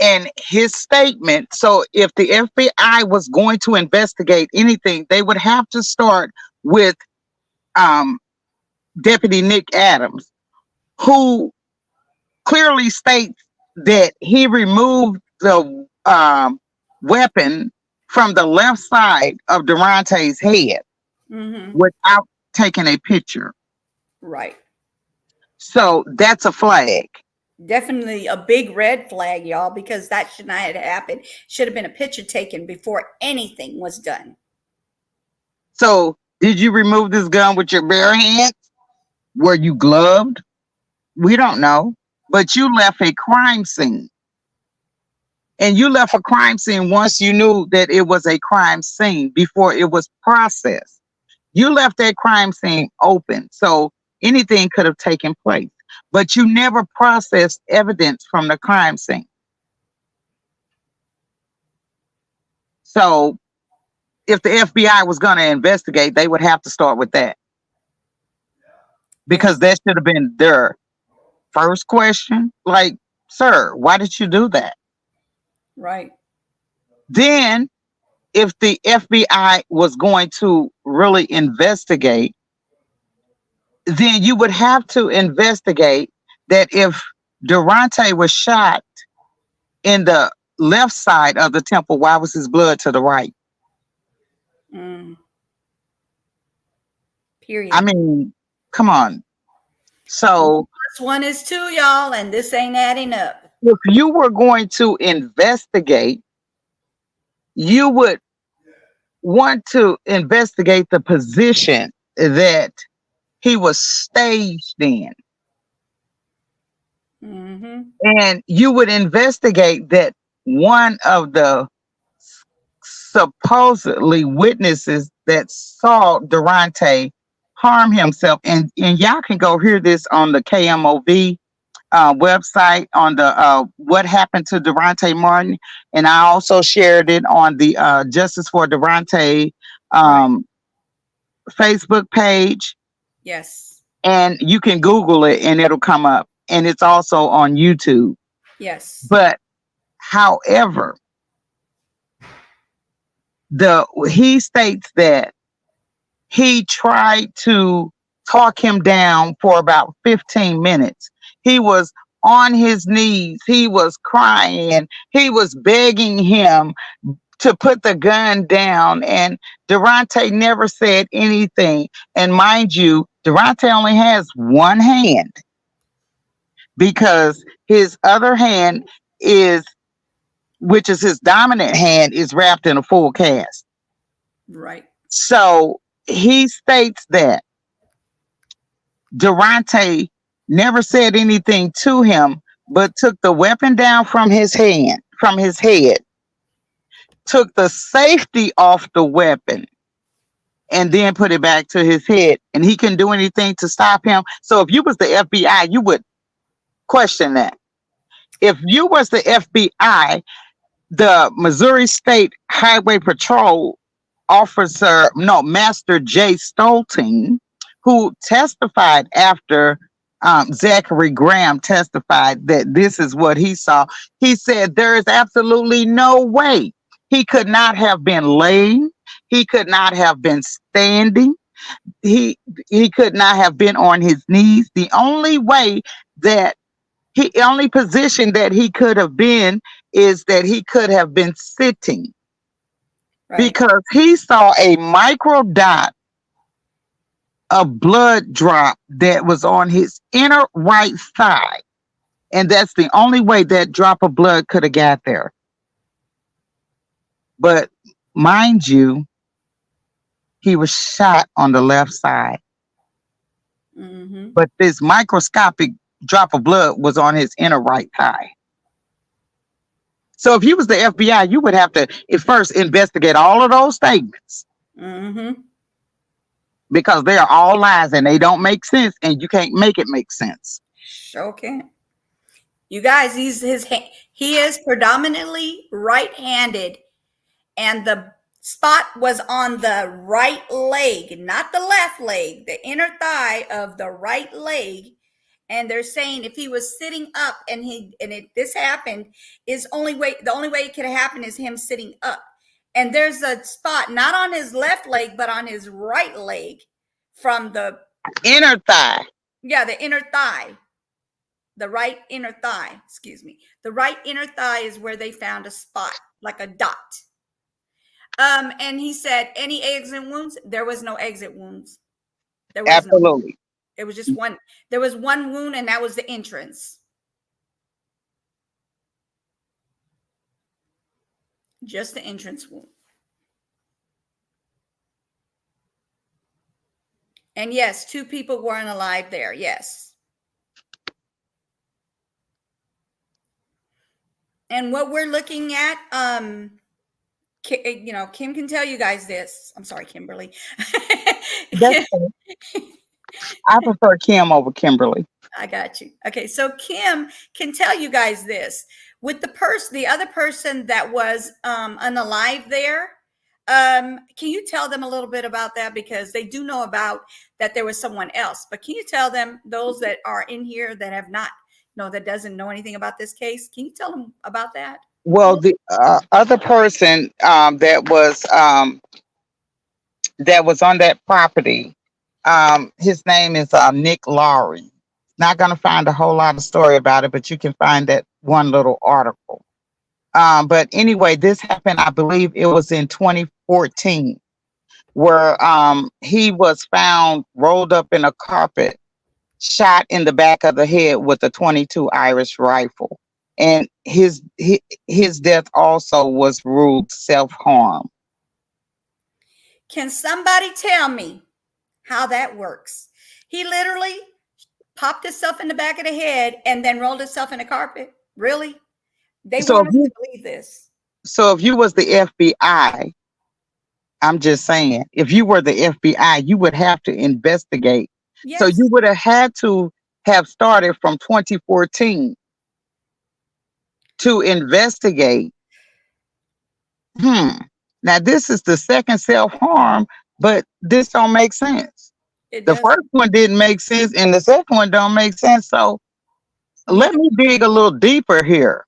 and his statement, so if the FBI was going to investigate anything, they would have to start with Deputy Nick Adams, who clearly states that he removed the weapon from the left side of Derontae's head Mm-hmm. without taking a picture. Right. So that's a flag. Definitely a big red flag, y'all, because that should not have happened. Should have been a picture taken before anything was done. So did you remove this gun with your bare hands? Were you gloved? We don't know. But you left a crime scene. And you left a crime scene once you knew that it was a crime scene before it was processed. You left that crime scene open, so anything could have taken place. But you never processed evidence from the crime scene. So if the FBI was going to investigate, they would have to start with that. Because that should have been their first question. Like, sir, why did you do that? Right. Then, if the FBI was going to really investigate, then you would have to investigate that if Derontae was shot in the left side of the temple, why was his blood to the right? Mm. Period. I mean, come on. So Plus one is two, y'all, and this ain't adding up. if you were going to investigate, you would want to investigate the position that he was staged in. Mm-hmm. And you would investigate that one of the supposedly witnesses that saw Derontae harm himself, and y'all can go hear this on the KMOV website on the What Happened to Derontae Martin, and I also shared it on the Justice for Derontae Facebook page. Yes. And you can Google it and it'll come up, and it's also on YouTube. Yes. But however, he states that he tried to talk him down for about 15 minutes. He was on his knees. He was crying. He was begging him to put the gun down. And Derontae never said anything. And mind you, Derontae only has one hand, because his other hand which is his dominant hand, is wrapped in a full cast. Right. So he states that Derontae never said anything to him, but took the weapon down from his head, took the safety off the weapon, and then put it back to his head. And he couldn't do anything to stop him. So if you was the FBI, you would question that. If you was the FBI, the Missouri State Highway Patrol Master Jay Stolting, who testified after Zachary Graham testified that this is what he saw. He said there is absolutely no way he could not have been laying. He could not have been standing. He could not have been on his knees. The only way that only position that he could have been is that he could have been sitting. Right. Because he saw a micro dot of blood drop that was on his inner right thigh. And that's the only way that drop of blood could have got there. But mind you, he was shot on the left side. Mm-hmm. But this microscopic drop of blood was on his inner right thigh. So if you was the FBI, you would have to at first investigate all of those statements. Mm-hmm. Because they are all lies and they don't make sense, and you can't make it make sense. Sure can't. You guys, he is predominantly right-handed, and the spot was on the right leg, not the left leg, the inner thigh of the right leg. And they're saying if he was sitting up this happened, the only way it could have happened is him sitting up. And there's a spot not on his left leg, but on his right leg from the inner thigh. Yeah, the inner thigh. The right inner thigh, excuse me. The right inner thigh is where they found a spot, like a dot. And he said, any exit wounds? There was no exit wounds. There was absolutely. It was just one. There was one wound, and that was the entrance. Just the entrance wound. And yes, 2 people weren't alive there. Yes. And what we're looking at, Kim can tell you guys this. I'm sorry, Kimberly. I prefer Kim over Kimberly. I got you. Okay, so Kim can tell you guys this. With the other person that was unalive there, can you tell them a little bit about that? Because they do know about that there was someone else. But can you tell them, those that are in here that have not, that doesn't know anything about this case, can you tell them about that? Well, the other person that was on that property, his name is Nick Lowry. Not going to find a whole lot of story about it, but you can find that one little article. But anyway, this happened, I believe it was in 2014, where he was found rolled up in a carpet, shot in the back of the head with a .22 Irish rifle. And his death also was ruled self-harm. Can somebody tell me how that works? He literally popped himself in the back of the head and then rolled himself in the carpet. Really? They want us to believe this. So if you was the FBI, I'm just saying, if you were the FBI, you would have to investigate. Yes. So you would have had to have started from 2014 to investigate. Now this is the second self-harm, but this don't make sense. The first one didn't make sense, and the second one don't make sense. So let me dig a little deeper here.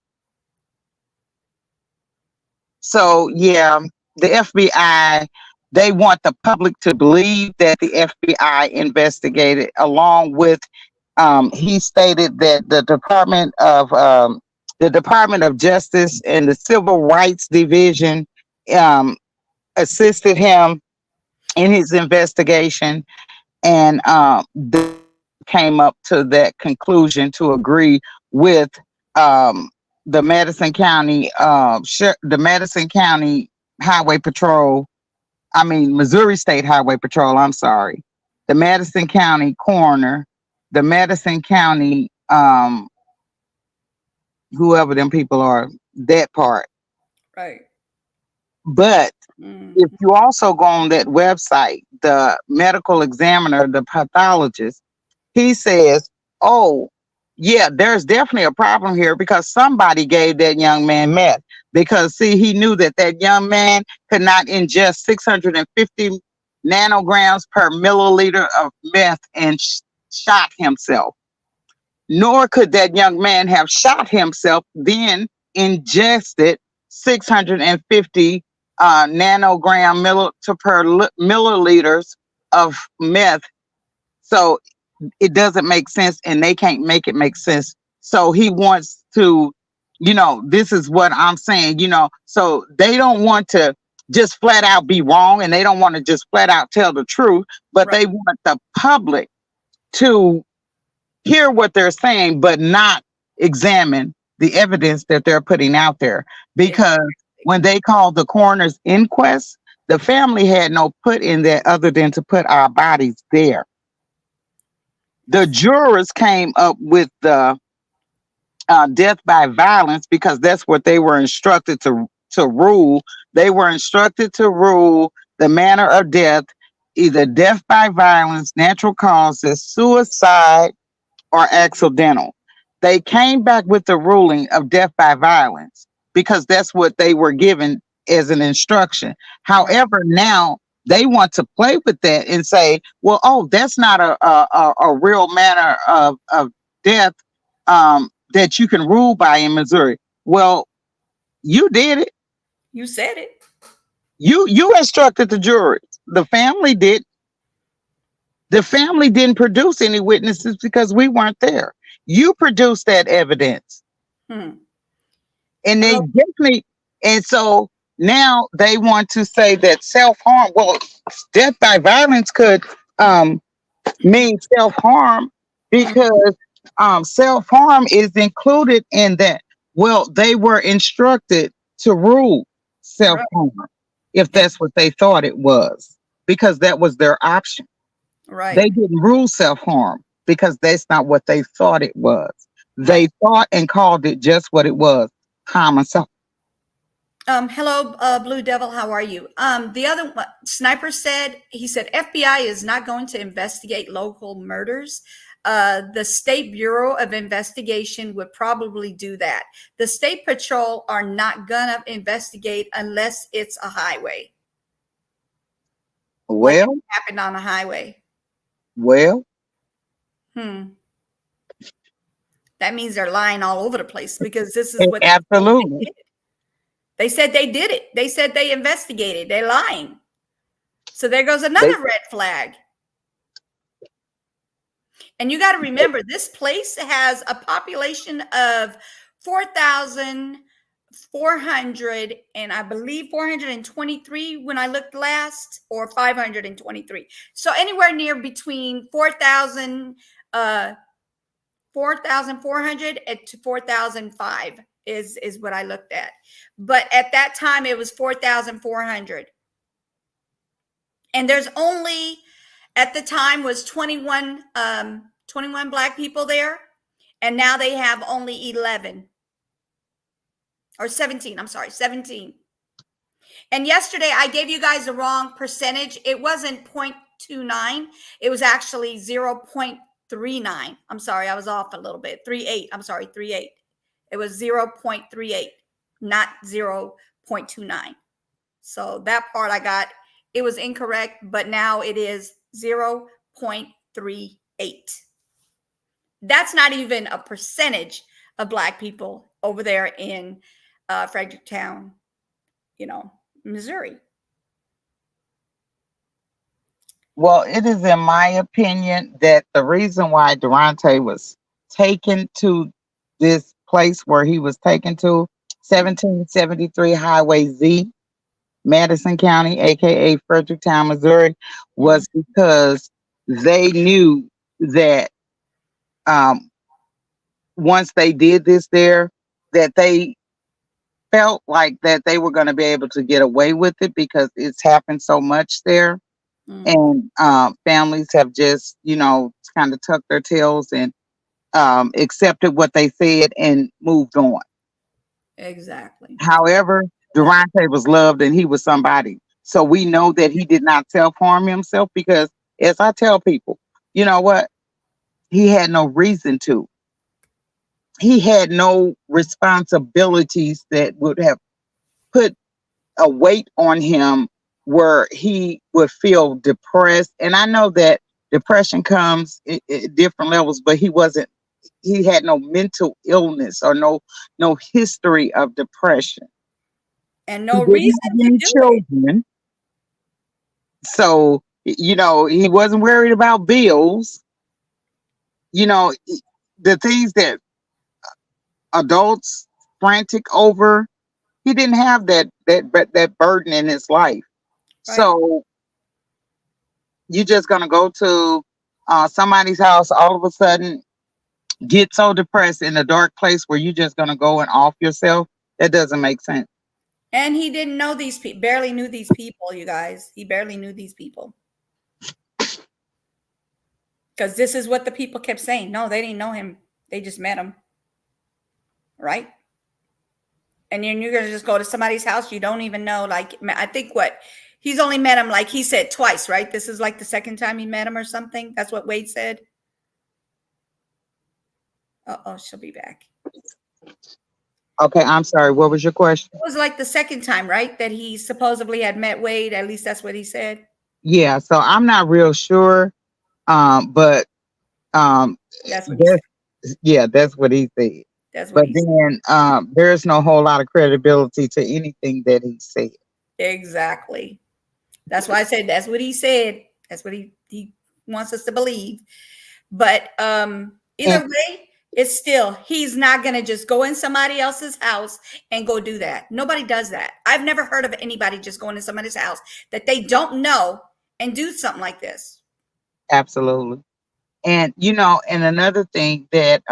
So yeah, the FBI, they want the public to believe that the FBI investigated, along with he stated that the Department of Justice and the Civil Rights Division assisted him in his investigation, and they came up to that conclusion to agree with the Madison County Highway Patrol Missouri State Highway Patrol, I'm sorry, the Madison County Coroner, the Madison County, whoever them people are, that part. Right. But Mm. if you also go on that website, the medical examiner, the pathologist, he says, oh, yeah, there's definitely a problem here because somebody gave that young man meth. Because, see, he knew that that young man could not ingest 650 nanograms per milliliter of meth and shot himself. Nor could that young man have shot himself, then ingested 650 per milliliters of meth. So it doesn't make sense, and they can't make it make sense. So he wants to, this is what I'm saying, so they don't want to just flat out be wrong, and they don't want to just flat out tell the truth, but Right. they want the public to hear what they're saying, but not examine the evidence that they're putting out there. Because when they called the coroner's inquest, the family had no put in that other than to put our bodies there. The jurors came up with the death by violence because that's what they were instructed to rule. They were instructed to rule the manner of death, either death by violence, natural causes, suicide, or accidental. They came back with the ruling of death by violence because that's what they were given as an instruction. However, now they want to play with that and say, well, oh, that's not a real manner of death that you can rule by in Missouri. Well, you did it. You said it. You instructed the jury. The family did. The family didn't produce any witnesses because we weren't there. You produced that evidence. Hmm. And they Hello? definitely, and so now they want to say that self-harm, well, death by violence could mean self-harm because self-harm is included in that. Well, they were instructed to rule self-harm if that's what they thought it was, because that was their option. Right. They didn't rule self-harm because that's not what they thought it was. They thought and called it just what it was, homicide. Hello, Blue Devil. How are you? The other one, Sniper said, he said, FBI is not going to investigate local murders. The State Bureau of Investigation would probably do that. The State Patrol are not going to investigate unless it's a highway. Well, Like it happened on a highway. well, That means they're lying all over the place because this is what absolutely. they did. They said they did it. They said they investigated. They're lying. So there goes another red flag. And you got to remember, this place has a population of 4,400, and I believe 423 when I looked last, or 523. So anywhere near between 4,400 to 4,005 is what I looked at. But at that time, it was 4,400. And there's only, at the time, was 21 Black people there. And now they have only 11. Or 17, I'm sorry, 17. And yesterday, I gave you guys the wrong percentage. It wasn't 0.29. It was actually 0.39. I'm sorry, I was off a little bit. 38. I'm sorry, 38. It was 0.38, not 0.29. So that part I got, it was incorrect, but now it is 0.38. That's not even a percentage of Black people over there in Fredericktown, Missouri. Well, it is in my opinion that the reason why Derontae was taken to this place where he was taken to, 1773 Highway Z, Madison County, aka Fredericktown, Missouri, was because they knew that once they did this there, that they felt like that they were going to be able to get away with it because it's happened so much there. And families have just, kind of tucked their tails and accepted what they said and moved on. Exactly. However, Derontae was loved and he was somebody. So we know that he did not self harm himself because, as I tell people, you know what? He had no reason to. He had no responsibilities that would have put a weight on him where he would feel depressed. And I know that depression comes at different levels, but he had no mental illness or no history of depression. And He no didn't reason have to any do it. children. So, he wasn't worried about bills. You know, the things that adults frantic over, he didn't have that burden in his life. Right. So you're just gonna go to somebody's house all of a sudden, get so depressed in a dark place where you're just gonna go and off yourself. That doesn't make sense. And he didn't know these people, barely knew these people, you guys. He barely knew these people. Because this is what the people kept saying. No, they didn't know him. They just met him. Right? And then you're going to just go to somebody's house you don't even know. Like, I think he's only met him, like he said, twice, right? This is like the second time he met him or something. That's what Wade said. Uh-oh, she'll be back. Okay, I'm sorry. What was your question? It was like the second time, right? That he supposedly had met Wade. At least that's what he said. Yeah, so I'm not real sure. But That's what he said. that's what he said. That's what But he said. then there's no whole lot of credibility to anything that he said. Exactly. That's why I said that's what he said. That's what he wants us to believe. But either And way, it's still, he's not going to just go in somebody else's house and go do that. Nobody does that. I've never heard of anybody just going in somebody's house that they don't know and do something like this. absolutely. And and another thing that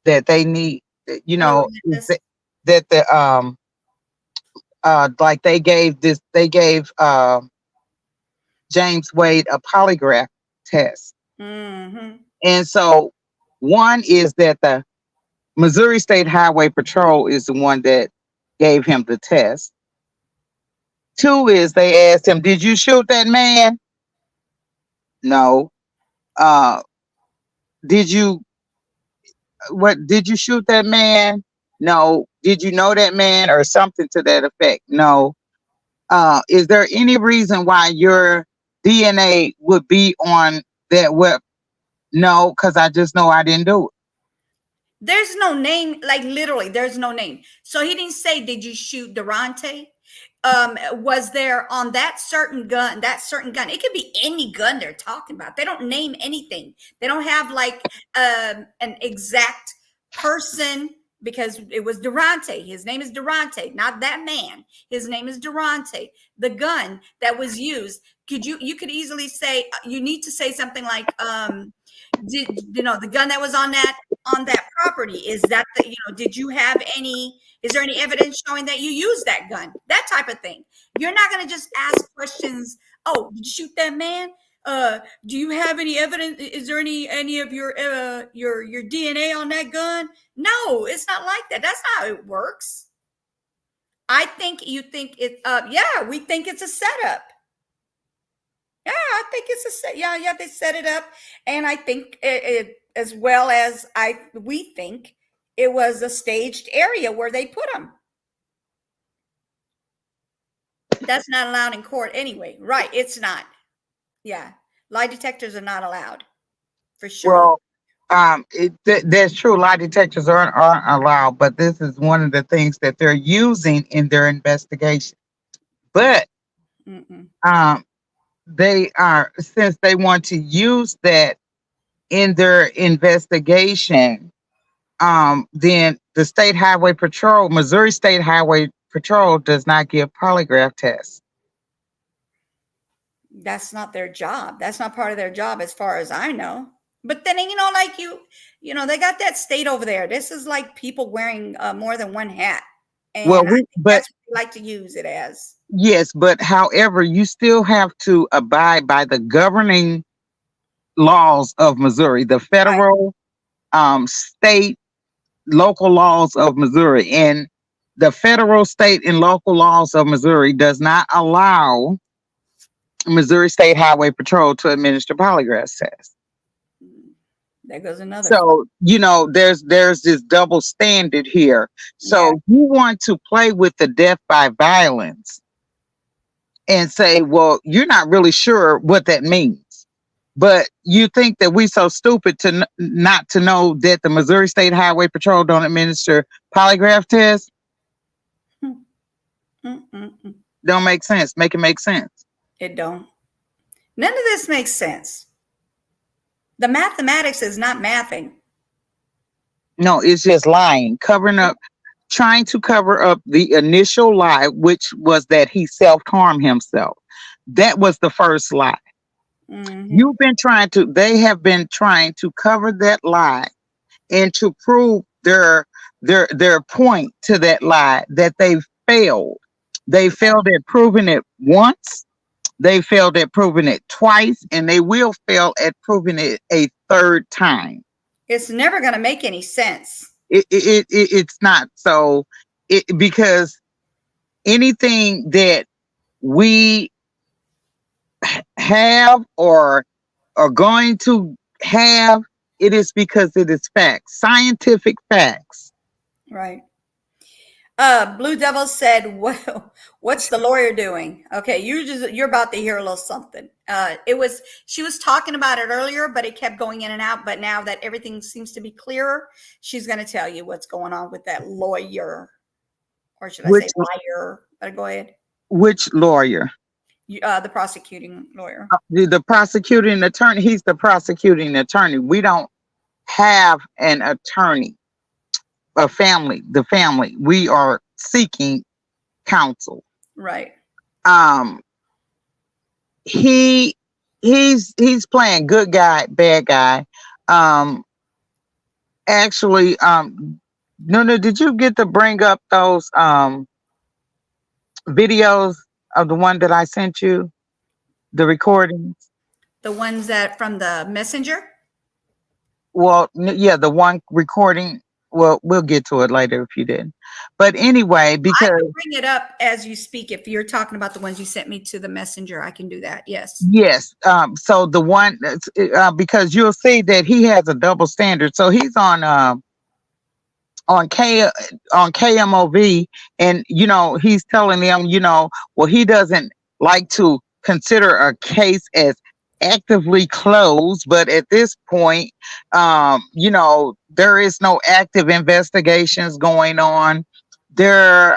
they need, Hello, is Amethyst. that like they gave James Wade a polygraph test. Mm-hmm. And so one is that the Missouri State Highway Patrol is the one that gave him the test. Two is they asked him, "Did you shoot that man?" No. Uh, did you did you shoot that man? No. Did you know that man or something to that effect? No. Is there any reason why your DNA would be on that weapon? No, because I just know I didn't do it. There's no name, like literally, there's no name. So he didn't say, "Did you shoot Derontae?" Was there on that certain gun? That certain gun, it could be any gun they're talking about. They don't name anything. They don't have like an exact person because it was Derontae. His name is Derontae, not that man. His name is Derontae. The gun that was used. You could easily say, you need to say something like, did the gun that was on that property, is that did you have any, is there any evidence showing that you used that gun, that type of thing. You're not going to just ask questions. Oh, did you shoot that man? Do you have any evidence? Is there any of your DNA on that gun? No, it's not like that. That's not how it works. I think you think it. Yeah, we think it's a setup. Yeah, I think it's a set. Yeah, they set it up, and I think it as well as we think it was a staged area where they put them. That's not allowed in court anyway, right? It's not. Yeah, lie detectors are not allowed, for sure. Well, that's true. Lie detectors aren't allowed, but this is one of the things that they're using in their investigation. But Mm-mm. they are, since they want to use that in their investigation, then the State Highway Patrol, Missouri State Highway Patrol, does not give polygraph tests. That's not their job. That's not part of their job, as far as I know. But then, like they got that state over there. This is like people wearing more than one hat Well, And I think but that's what we like to use it as. yes, but however, you still have to abide by the governing laws of Missouri, the Right. federal, state, local laws of Missouri. And the federal, state, and local laws of Missouri does not allow Missouri State Highway Patrol to administer polygraph tests. Mm, there goes another fun. So, there's this double standard here. Yeah. So you want to play with the death by violence and say, well, you're not really sure what that means. But you think that we so stupid to not to know that the Missouri State Highway Patrol don't administer polygraph tests? Mm, mm, mm. Don't make sense. Make it make sense. It don't. None of this makes sense. The mathematics is not mathing. No, it's just lying, covering up, trying to cover up the initial lie, which was that he self-harmed himself. That was the first lie. Hmm. They have been trying to cover that lie and to prove their point to that lie that they failed. They failed at proving it once, they failed at proving it twice, and they will fail at proving it a third time. It's never going to make any sense. It's not so because anything that we have or are going to have, it is because it is facts, scientific facts. Right. Blue Devil said, "Well, what's the lawyer doing?" Okay, you're about to hear a little something. She was talking about it earlier, but it kept going in and out. But now that everything seems to be clearer, she's going to tell you what's going on with that lawyer, or should I Which say liar? But go ahead. which lawyer? The prosecuting lawyer. The prosecuting attorney. He's the prosecuting attorney. We don't have an attorney. A family. The family. We are seeking counsel. Right. Um, he he's playing good guy, bad guy. Um, actually, Nuna, did you get to bring up those videos of the one that I sent you, the recordings? The ones that from the messenger. Well, yeah, the one recording. Well, we'll get to it later if you didn't. But anyway, I because can bring it up as you speak. If you're talking about the ones you sent me to the messenger, I can do that. Yes. yes, so the one because you'll see that he has a double standard. So he's on K on KMOV, and he's telling them, well, he doesn't like to consider a case as actively closed, but at this point, there is no active investigations going on. There,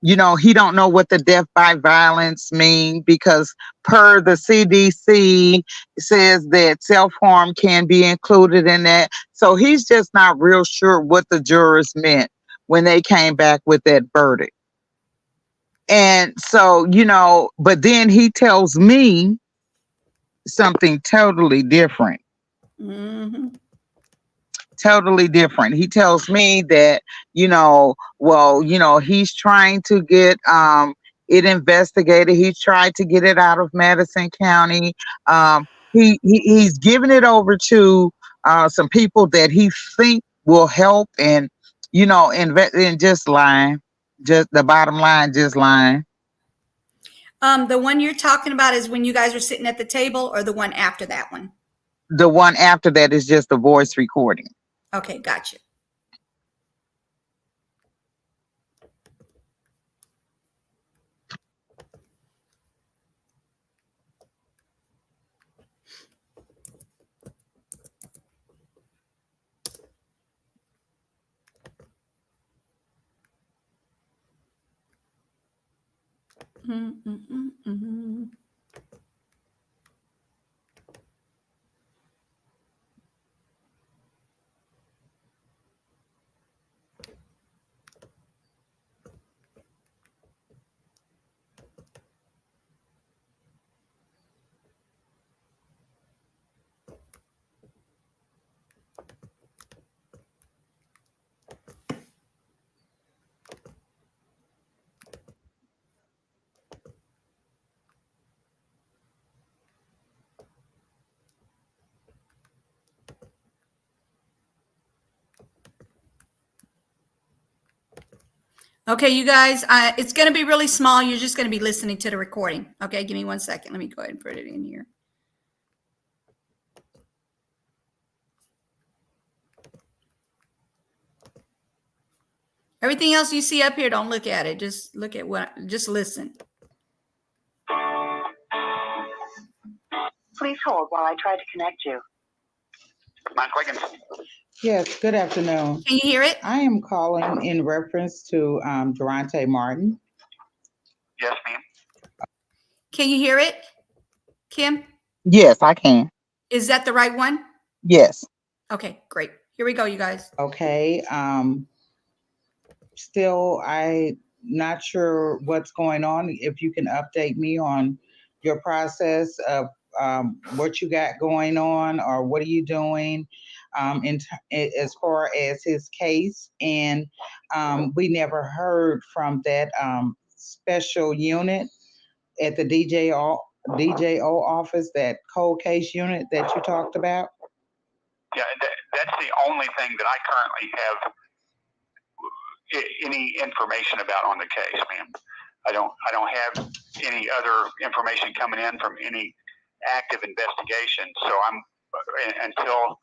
he don't know what the death by violence mean because per the CDC says that self-harm can be included in that. So he's just not real sure what the jurors meant when they came back with that verdict. And so, but then he tells me something totally different. Hmm. Totally different. He tells me that, he's trying to get it investigated. He's tried to get it out of Madison County. He's given it over to some people that he think will help, and and just lying. Just the bottom line, just lying. The one you're talking about is when you guys were sitting at the table, or the one after that one? The one after that is just a voice recording. Okay, gotcha. Mm-mm-mm-mm. Okay, you guys, it's going to be really small. You're just going to be listening to the recording. Okay, give me 1 second. Let me go ahead and put it in here. Everything else you see up here, don't look at it. Just look at just listen. Please hold while I try to connect you. Mike Wiggins. Yes, good afternoon. Can you hear it? I am calling in reference to Derontae Martin. Yes, ma'am. Can you hear it, Kim? Yes, I can. Is that the right one? Yes. Okay, great. Here we go, you guys. Okay. Still, I'm not sure what's going on. If you can update me on your process of what you got going on, or what are you doing as far as his case. And we never heard from that special unit at the DJO office, that cold case unit that you talked about. Yeah, that's the only thing that I currently have any information about on the case, ma'am. I don't have any other information coming in from any active investigation. So until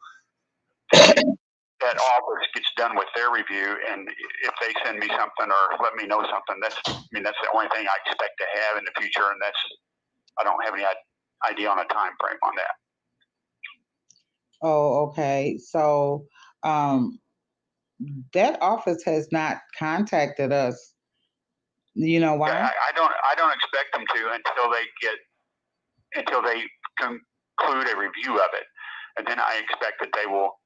that office gets done with their review, and if they send me something or let me know something, that's the only thing I expect to have in the future, and I don't have any idea on a time frame on that. Oh, okay. So that office has not contacted us. You know why? Yeah, I don't expect them to until they conclude a review of it, and then I expect that they will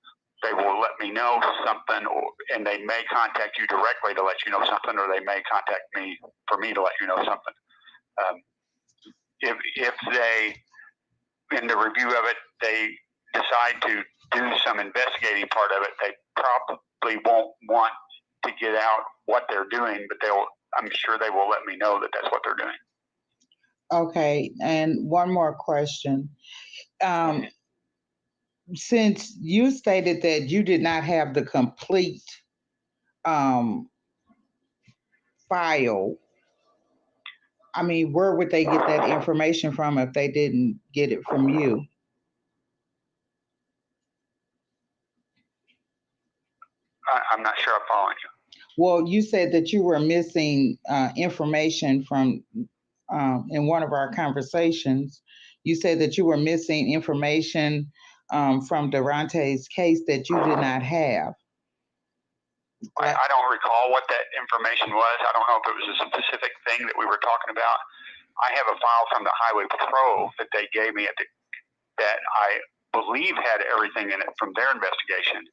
let me know something, and they may contact you directly to let you know something, or they may contact me for me to let you know something. If they, in the review of it, they decide to do some investigating part of it, they probably won't want to get out what they're doing, but I'm sure they will let me know that that's what they're doing. Okay, and one more question. Since you stated that you did not have the complete file, I mean, where would they get that information from if they didn't get it from you? I'm not sure I'm following you. Well, you said that you were missing information from, in one of our conversations, you said that you were missing information from Derontae's case that you did not have. I don't recall what that information was. I don't know if it was a specific thing that we were talking about. I have a file from the Highway Patrol that they gave me that I believe had everything in it from their investigation.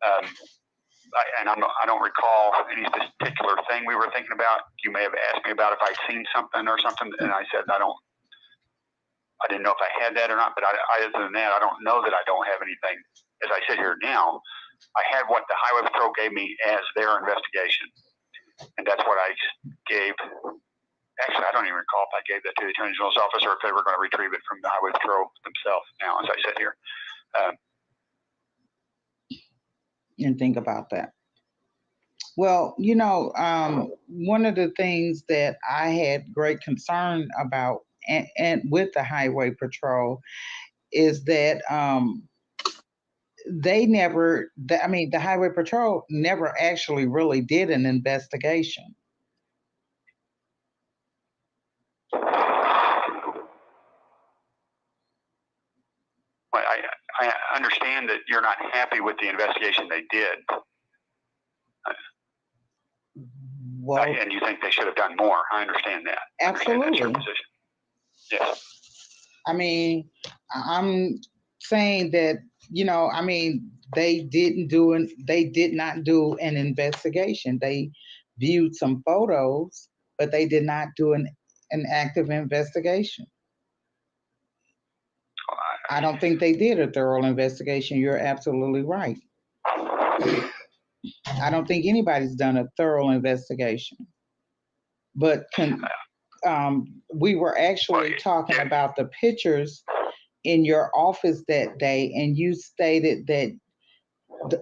I don't recall any particular thing we were thinking about. You may have asked me about if I'd seen something or something, and I said I didn't know if I had that or not. But other than that, I don't know that I don't have anything. As I sit here now, I had what the Highway Patrol gave me as their investigation, and that's what I gave. Actually, I don't even recall if I gave that to the Attorney General's office or if they were going to retrieve it from the Highway Patrol themselves. Now, as I sit here. And think about that. Well, one of the things that I had great concern about and with the Highway Patrol is that the Highway Patrol never actually really did an investigation. Well, I understand that you're not happy with the investigation they did. Well, and you think they should have done more. I understand that. Absolutely. That's your position. Yes. I mean, I'm saying that, they did not do an investigation. They viewed some photos, but they did not do an active investigation. I don't think they did a thorough investigation. You're absolutely right. I don't think anybody's done a thorough investigation. But we were actually talking about the pictures in your office that day, and you stated that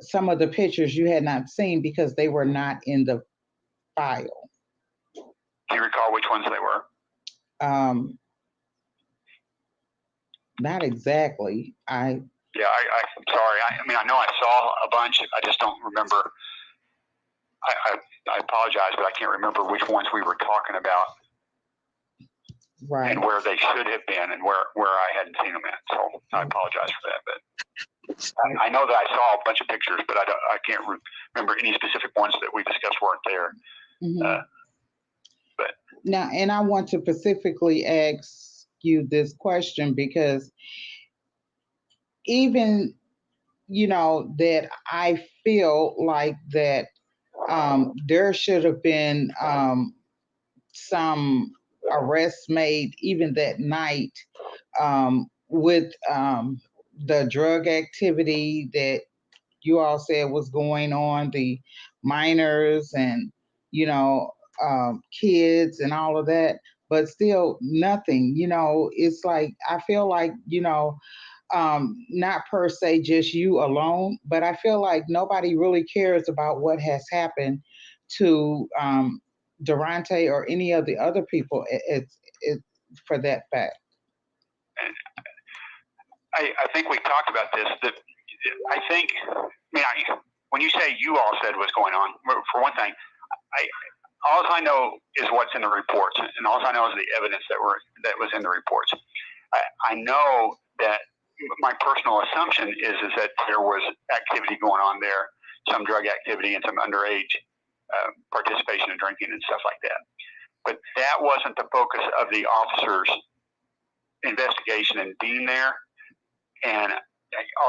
some of the pictures you had not seen because they were not in the file. Do you recall which ones they were? Not exactly. I'm sorry. I mean, I know I saw a bunch. I just don't remember. I apologize, but I can't remember which ones we were talking about. Right. And where they should have been and where I hadn't seen them at. So I apologize for that. But I know that I saw a bunch of pictures, but I can't remember any specific ones that we discussed weren't there. Mm-hmm. But now, and I want to specifically ask you this question because even, that I feel like that there should have been some arrests made even that night with the drug activity that you all said was going on, the minors and, kids and all of that, but still nothing, it's like, I feel like, not per se just you alone, but I feel like nobody really cares about what has happened to Derontae or any of the other people. It's for that fact. I think we talked about this. That when you say you all said what's going on, for one thing, all I know is what's in the reports, and all I know is the evidence that was in the reports. I know that my personal assumption is that there was activity going on there, some drug activity and some underage participation in drinking and stuff like that. But that wasn't the focus of the officers' investigation and being there. And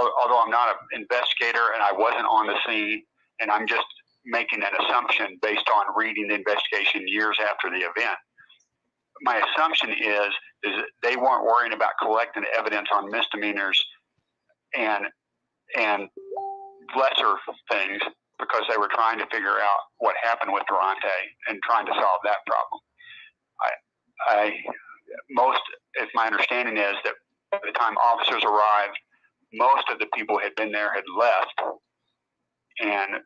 although I'm not an investigator and I wasn't on the scene, and I'm just making an assumption based on reading the investigation years after the event, my assumption is that they weren't worrying about collecting evidence on misdemeanors and lesser things because they were trying to figure out what happened with Derontae and trying to solve that problem. If my understanding is that by the time officers arrived, most of the people had been there, had left, and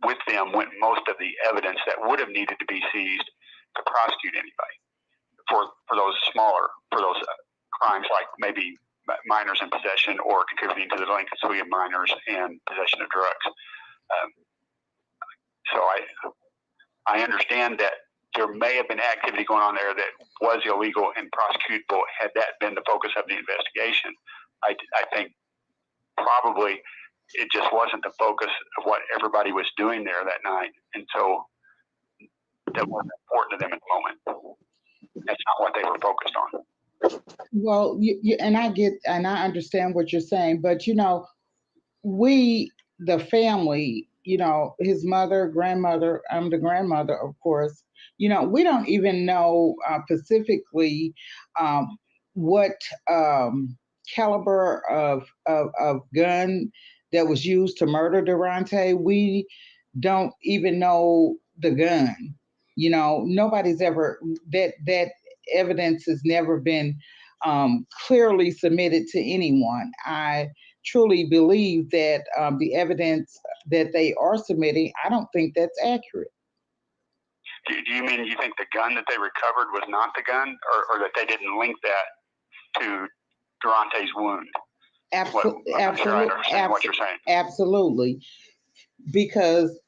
with them went most of the evidence that would have needed to be seized to prosecute anybody for those crimes like maybe minors in possession or contributing to the delinquency of minors and possession of drugs. So I understand that there may have been activity going on there that was illegal and prosecutable had that been the focus of the investigation. I think probably it just wasn't the focus of what everybody was doing there that night. And so that wasn't important to them at the moment. That's not what they were focused on. Well, and I understand what you're saying, but we, the family, his mother, grandmother, I'm the grandmother, of course, we don't even know specifically what caliber of gun that was used to murder Derontae. We don't even know the gun. Nobody's ever, that evidence has never been clearly submitted to anyone. I truly believe that the evidence that they are submitting, I don't think that's accurate. Do you mean you think the gun that they recovered was not the gun, or that they didn't link that to Derontae's wound? Absolutely. Sure I understand what you're saying. Absolutely. Because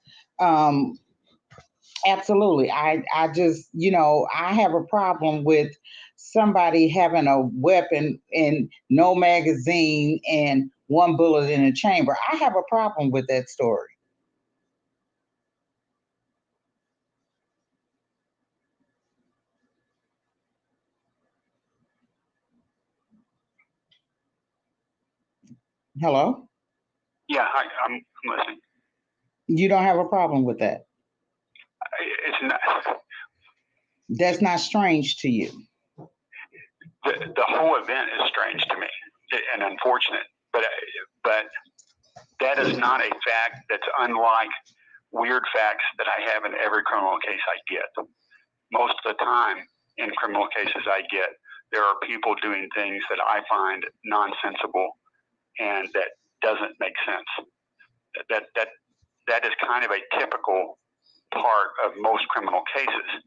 absolutely. I just, I have a problem with somebody having a weapon and no magazine and one bullet in a chamber. I have a problem with that story. Hello? Yeah, I'm listening. You don't have a problem with that? It's not. That's not strange to you? The whole event is strange to me and unfortunate, but that is not a fact that's unlike weird facts that I have in every criminal case I get. Most of the time in criminal cases I get, there are people doing things that I find nonsensical and that doesn't make sense. That is kind of a typical part of most criminal cases.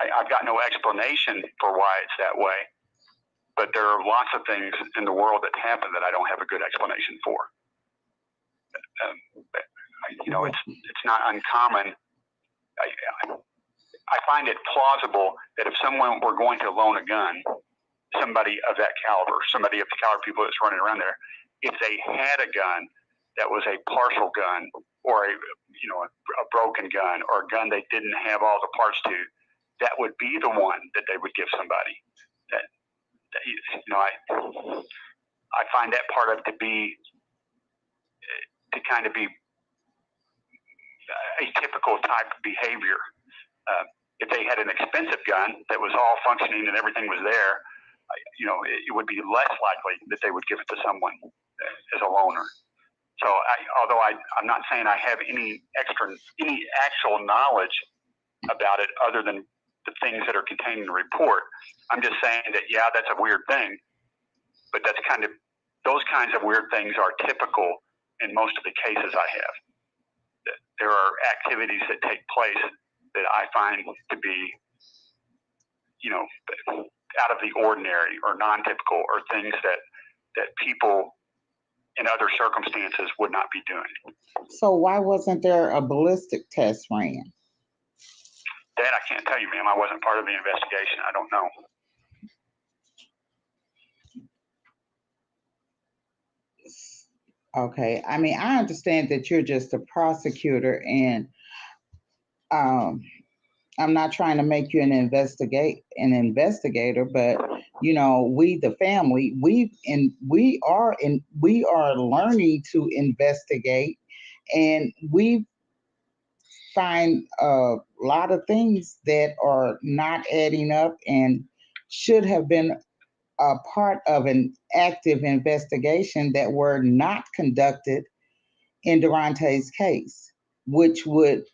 I've got no explanation for why it's that way, but there are lots of things in the world that happen that I don't have a good explanation for. It's not uncommon. I find it plausible that if someone were going to loan a gun, somebody of that caliber, somebody of the caliber people that's running around there, if they had a gun that was a partial gun or a broken gun or a gun they didn't have all the parts to, that would be the one that they would give somebody. I find that part of to kind of be a typical type of behavior. If they had an expensive gun that was all functioning and everything was there, it would be less likely that they would give it to someone as a loaner. So although I'm not saying I have any actual knowledge about it other than the things that are contained in the report, I'm just saying that, yeah, that's a weird thing, but those kinds of weird things are typical in most of the cases I have. There are activities that take place that I find to be, out of the ordinary or non-typical, or things that people in other circumstances would not be doing. So why wasn't there a ballistic test ran? That I can't tell you, ma'am. I wasn't part of the investigation. I don't know. Okay. I mean, I understand that you're just a prosecutor, and I'm not trying to make you an investigator, but we, the family, we are learning to investigate, and we find a lot of things that are not adding up and should have been a part of an active investigation that were not conducted in Derontae's case, which would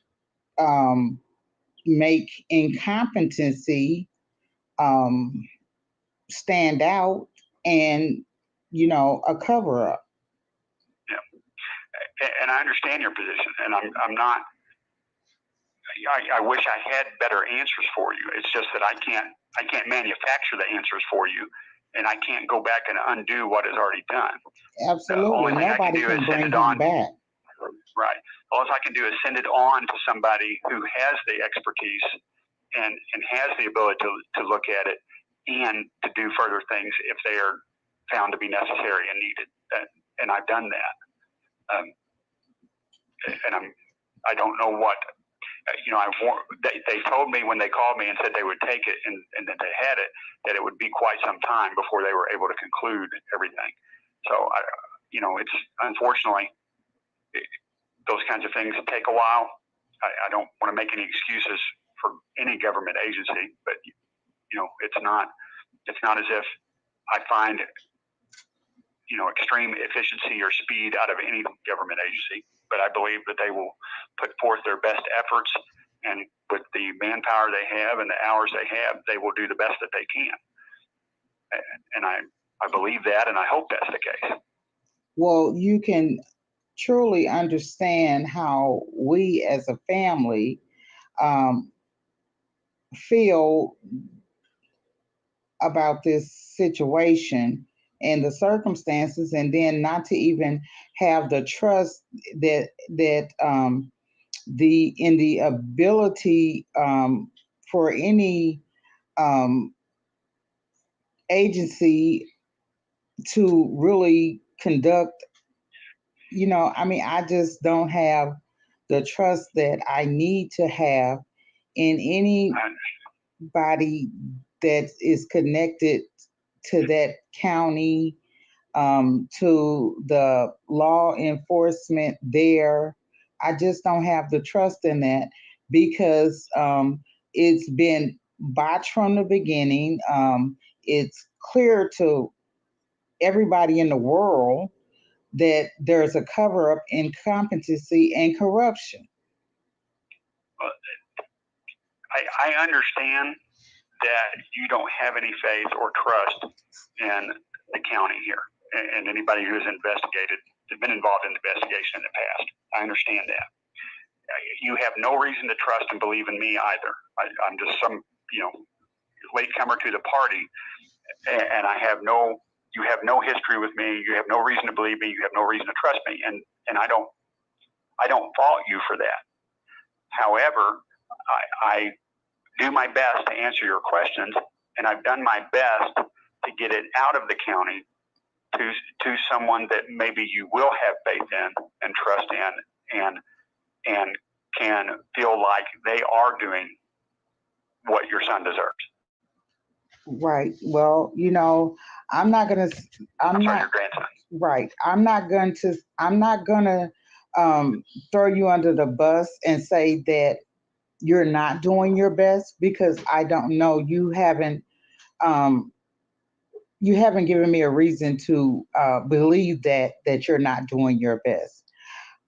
make incompetency stand out and, a cover up. Yeah. And I understand your position, and I'm not, I wish I had better answers for you. It's just that I can't manufacture the answers for you, and I can't go back and undo what is already done. Absolutely. Nobody can bring him back. Right. All I can do is send it on to somebody who has the expertise and has the ability to look at it and to do further things if they are found to be necessary and needed. And I've done that. And I don't know what, they told me when they called me and said they would take it and that they had it, that it would be quite some time before they were able to conclude everything. So, it's unfortunately, those kinds of things take a while. I don't want to make any excuses for any government agency, but it's not as if I find extreme efficiency or speed out of any government agency, but I believe that they will put forth their best efforts, and with the manpower they have and the hours they have, they will do the best that they can. And I believe that, and I hope that's the case. Well, you can truly understand how we as a family feel about this situation and the circumstances, and then not to even have the trust that the ability for any agency to really conduct. I just don't have the trust that I need to have in anybody that is connected to that county, to the law enforcement there. I just don't have the trust in that because it's been botched from the beginning. It's clear to everybody in the world that there's a cover up, incompetency, and corruption. Well, I understand that you don't have any faith or trust in the county here and anybody who's been involved in the investigation in the past. I understand that. you have no reason to trust and believe in me either. I'm just some, latecomer to the party, and you have no history with me. You have no reason to believe me. You have no reason to trust me, and I don't fault you for that. However, I do my best to answer your questions, and I've done my best to get it out of the county to someone that maybe you will have faith in and trust in, and can feel like they are doing what your son deserves. Right. Well, I'm not gonna. I'm sorry, not. your grandson. Right. I'm not gonna throw you under the bus and say that you're not doing your best, because I don't know. You haven't given me a reason to believe that you're not doing your best.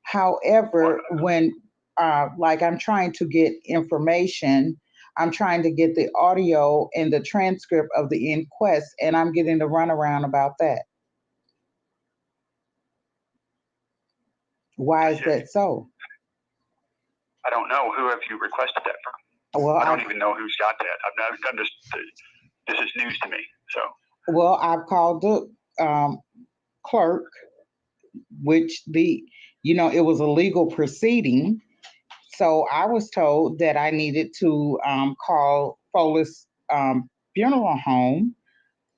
However, when like I'm trying to get information, I'm trying to get the audio and the transcript of the inquest, and I'm getting the runaround about that. Why is that so? I don't know. Who have you requested that from? Well, I don't even know who's got that. I'm just, this is news to me. So. Well, I've called the clerk, which it was a legal proceeding. So I was told that I needed to call Folis Funeral Home,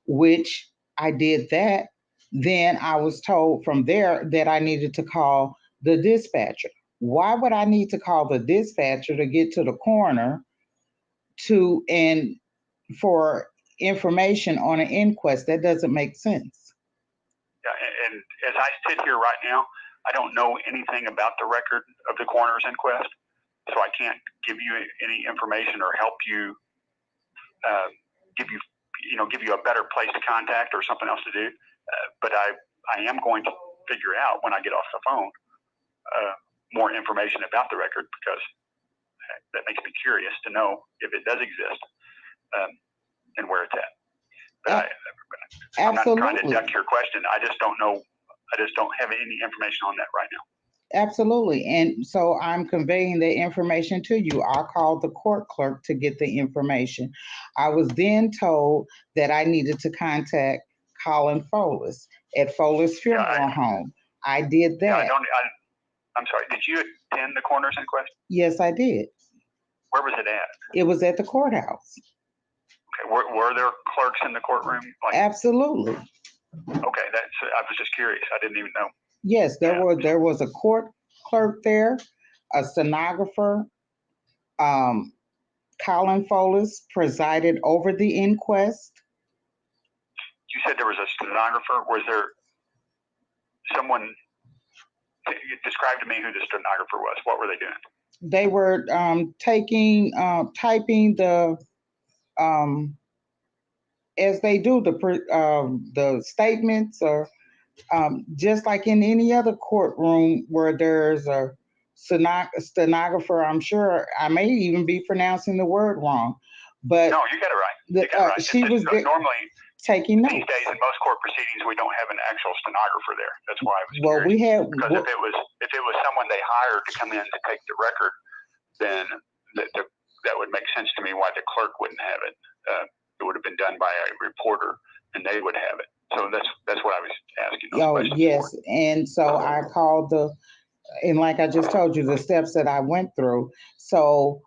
which I did that. Then I was told from there that I needed to call the dispatcher. Why would I need to call the dispatcher to get to the coroner and for information on an inquest? That doesn't make sense. Yeah, and as I sit here right now, I don't know anything about the record of the coroner's inquest, so I can't give you any information or help you, give you a better place to contact or something else to do. But I am going to figure out when I get off the phone more information about the record, because that makes me curious to know if it does exist and where it's at. But I'm not trying to duck your question. I just don't know. I just don't have any information on that right now. Absolutely. And so I'm conveying the information to you. I called the court clerk to get the information. I was then told that I needed to contact Colin Folis at Folis Funeral Home. I did that. I'm sorry. Did you attend the coroner's inquest? Yes, I did. Where was it at? It was at the courthouse. Okay. Were there clerks in the courtroom? Absolutely. Okay. I was just curious. I didn't even know. Yes, there was a court clerk there, a stenographer. Colin Folis presided over the inquest. You said there was a stenographer. Was there someone? Describe to me who the stenographer was. What were they doing? They were typing the as they do the statements, or just like in any other courtroom where there's a stenographer. I'm sure I may even be pronouncing the word wrong, but no, you got it right. You got it right. She was normally taking notes. These days, in most court proceedings, we don't have an actual stenographer there. That's why I was curious. Well, we had, because if it was someone they hired to come in to take the record, then that would make sense to me why the clerk wouldn't have it. It would have been done by a reporter, and they would have it. So that's what I was asking. Oh, yes. For. And so I called and like I just told you, the steps that I went through. So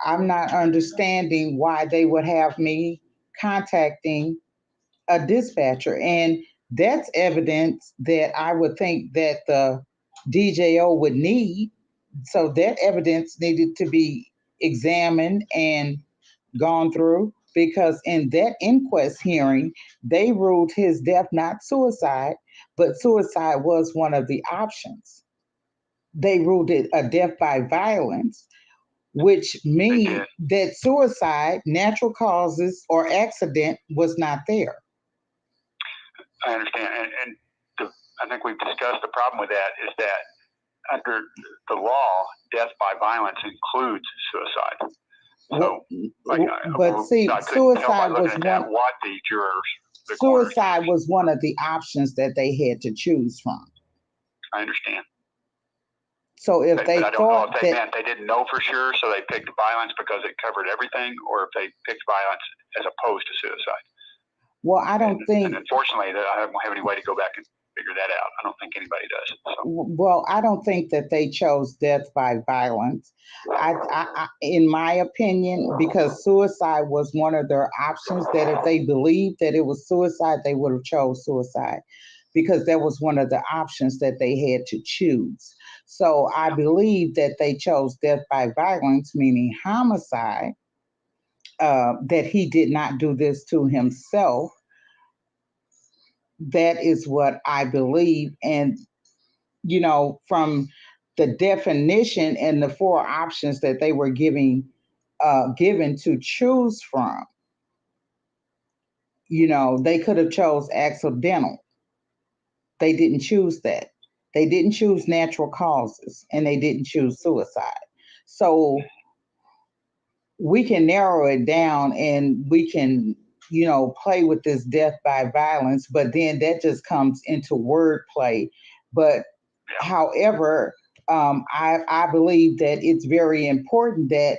I'm not understanding why they would have me contacting a dispatcher. And that's evidence that I would think that the DJO would need. So that evidence needed to be examined and gone through, because in that inquest hearing, they ruled his death not suicide, but suicide was one of the options. They ruled it a death by violence, which means that suicide, natural causes, or accident was not there. I understand. And I think we've discussed the problem with that is that under the law, death by violence includes suicide. So, suicide was one. What the jurors. Suicide was one of the options that they had to choose from. I understand. So if But they I don't know thought if they that, meant they didn't know for sure, so they picked violence because it covered everything, or if they picked violence as opposed to suicide. well, I don't think. And unfortunately, I don't have any way to go back and figure that out. I don't think anybody does. So. Well, I don't think that they chose death by violence. In my opinion, because suicide was one of their options, that if they believed that it was suicide, they would have chose suicide, because that was one of the options that they had to choose. So I believe that they chose death by violence, meaning homicide, that he did not do this to himself. That is what I believe. And from the definition and the four options that they were given to choose from, they could have chose accidental. They didn't choose that. They didn't choose natural causes, and they didn't choose suicide. So we can narrow it down, and we can, play with this death by violence, but then that just comes into wordplay. But however, I believe that it's very important that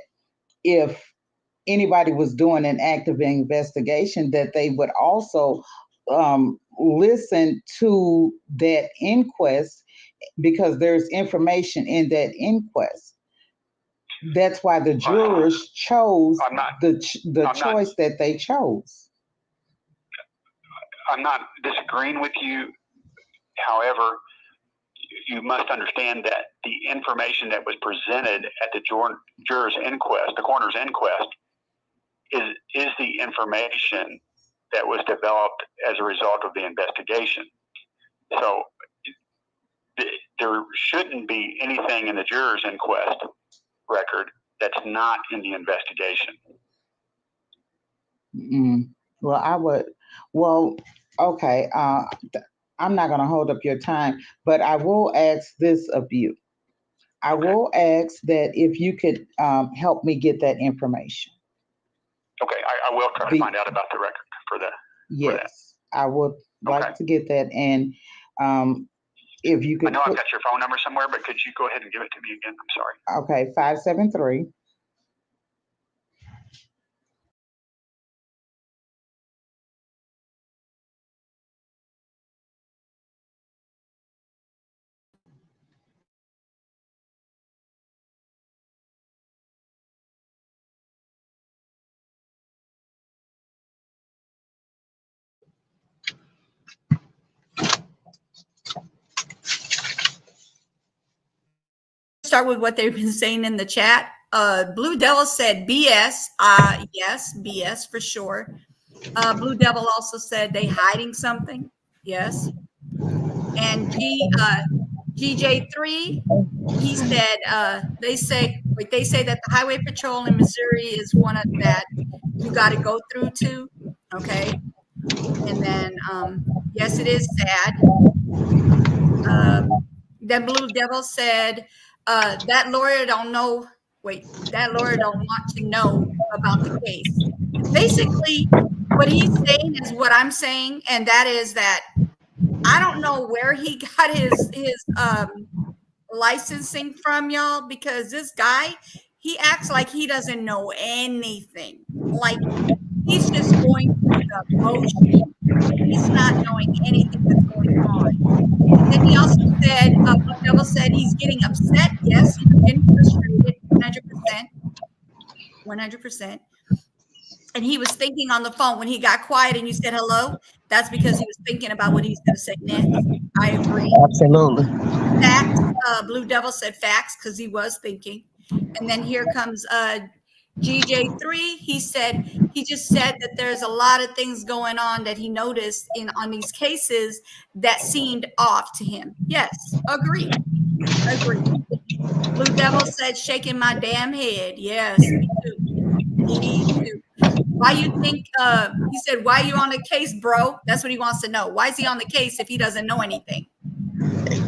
if anybody was doing an active investigation, that they would also listen to that inquest, because there's information in that inquest. That's why the jurors chose the choice that they chose. I'm not disagreeing with you. However, you must understand that the information that was presented at the jurors' inquest, the coroner's inquest, is the information that was developed as a result of the investigation. So there shouldn't be anything in the jurors' inquest record that's not in the investigation. Well, I would. Well, okay. I'm not going to hold up your time, but I will ask this of you. I will ask that if you could help me get that information. Okay, I will try to find out about the record for that. Yes, I would like to get that. And if you could. I know I've got your phone number somewhere, but could you go ahead and give it to me again? I'm sorry. Okay, 573. Start with what they've been saying in the chat. Blue Devil said BS. Yes, BS for sure. Blue Devil also said they hiding something. Yes. And GJ3, he said they say that the highway patrol in Missouri is one of that you got to go through too. Okay. And then yes, it is sad. Then Blue Devil said that lawyer don't know. Wait, that lawyer don't want to know about the case. Basically, what he's saying is what I'm saying, and that is that I don't know where he got his licensing from, y'all, because this guy, he acts like he doesn't know anything. Like he's just going through the motion. He's not knowing anything that's going on. And then he also said, Blue Devil said he's getting upset. Yes, he's getting frustrated, 100%. 100%. And he was thinking on the phone when he got quiet and you said hello. That's because he was thinking about what he's going to say next. I agree. Absolutely. Facts. Blue Devil said facts because he was thinking. And then here comes GJ3. He just said that there's a lot of things going on that he noticed on these cases that seemed off to him. Yes, agree. Blue Devil said shaking my damn head. Yes, me too. Why you think he said, why are you on the case, bro? That's what he wants to know. Why is he on the case if he doesn't know anything?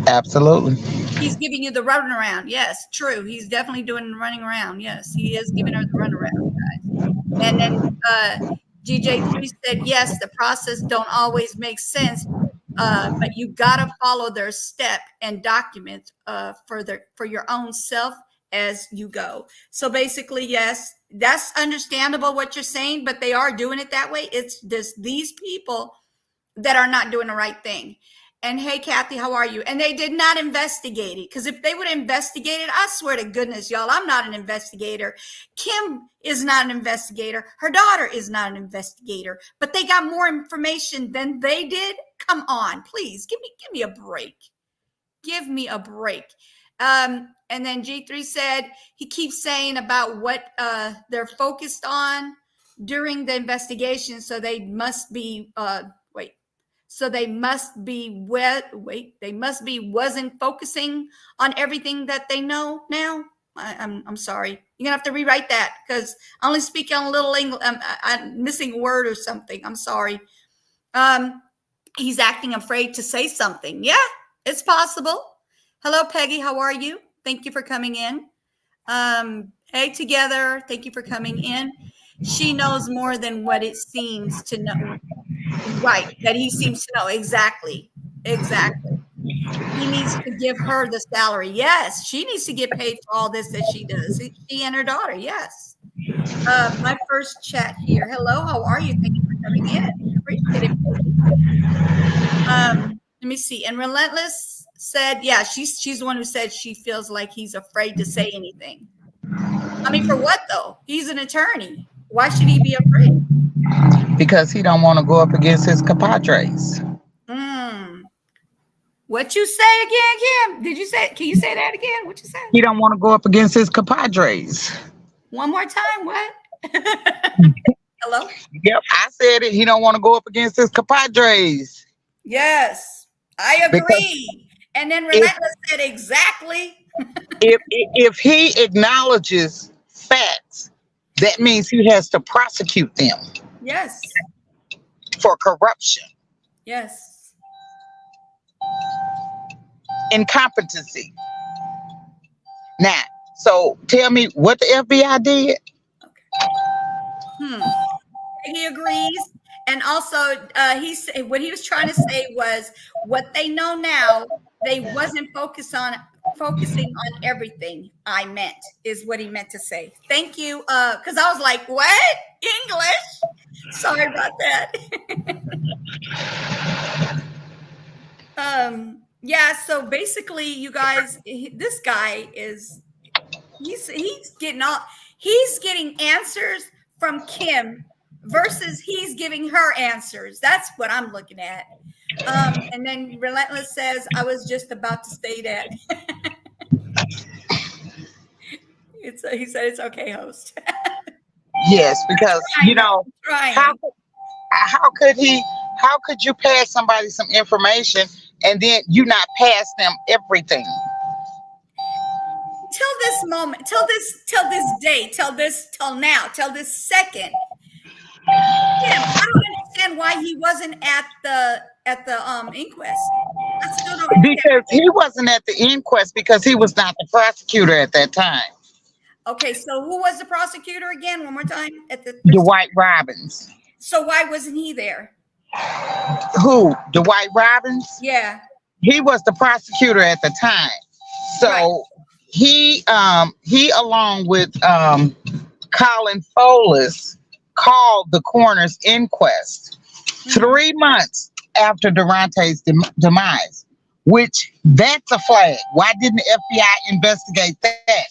Absolutely. He's giving you the runaround. Yes, true. He's definitely doing the running around. Yes, he is giving her the runaround, guys. And then GJ3 said, yes, the process don't always make sense, but you gotta follow their step and document for your own self as you go. So basically, yes, that's understandable what you're saying, but they are doing it that way. It's just these people that are not doing the right thing. And hey, Kathy, how are you? And they did not investigate it, because if they would have investigated, I swear to goodness, y'all, I'm not an investigator. Kim is not an investigator. Her daughter is not an investigator, but they got more information than they did. Come on, please give me a break. Give me a break. And then G3 said he keeps saying about what they're focused on during the investigation, so they must be wasn't focusing on everything that they know now. I'm sorry. You're gonna have to rewrite that, because I only speak on a little English. I'm missing a word or something. I'm sorry. He's acting afraid to say something. Yeah, it's possible. Hello, Peggy. How are you? Thank you for coming in. Hey, together. Thank you for coming in. She knows more than what it seems to know. Right, that he seems to know. Exactly. He needs to give her the salary. Yes, she needs to get paid for all this that she does. She and her daughter. Yes. My first chat here. Hello, how are you? Thank you for coming in. Appreciate it. Let me see. And Relentless said, yeah, she's the one who said she feels like he's afraid to say anything. I mean, for what though? He's an attorney. Why should he be afraid? Because he don't want to go up against his compadres. What you say again, Kim? Can you say that again? What you say? He don't want to go up against his compadres. One more time, what? Hello? Yep, I said it. He don't want to go up against his compadres. Yes, I agree. And then Relentless said exactly. if he acknowledges facts, that means he has to prosecute them. Yes. For corruption. Yes. Incompetency. Now, so tell me what the FBI did. Okay. He agrees. And also, what he was trying to say was what they know now, they wasn't focusing on everything I meant, is what he meant to say. Thank you. Because I was like, what? English? Sorry about that. Yeah, so basically, you guys, this guy is he's getting answers from Kim versus he's giving her answers. That's what I'm looking at. And then Relentless says, I was just about to say that. He said it's okay, host. Yes, because how could you pass somebody some information and then you not pass them everything? Till this moment, till this day, till this second. Kim, I don't understand why he wasn't at the inquest. I still don't understand. Because he wasn't at the inquest because he was not the prosecutor at that time. Okay, so who was the prosecutor again? One more time. Dwight Robbins. So why wasn't he there? Who? Dwight Robbins? Yeah. He was the prosecutor at the time. So right. He along with Colin Folis called the coroner's inquest 3 months after Derontae's demise, which that's a flag. Why didn't the FBI investigate that?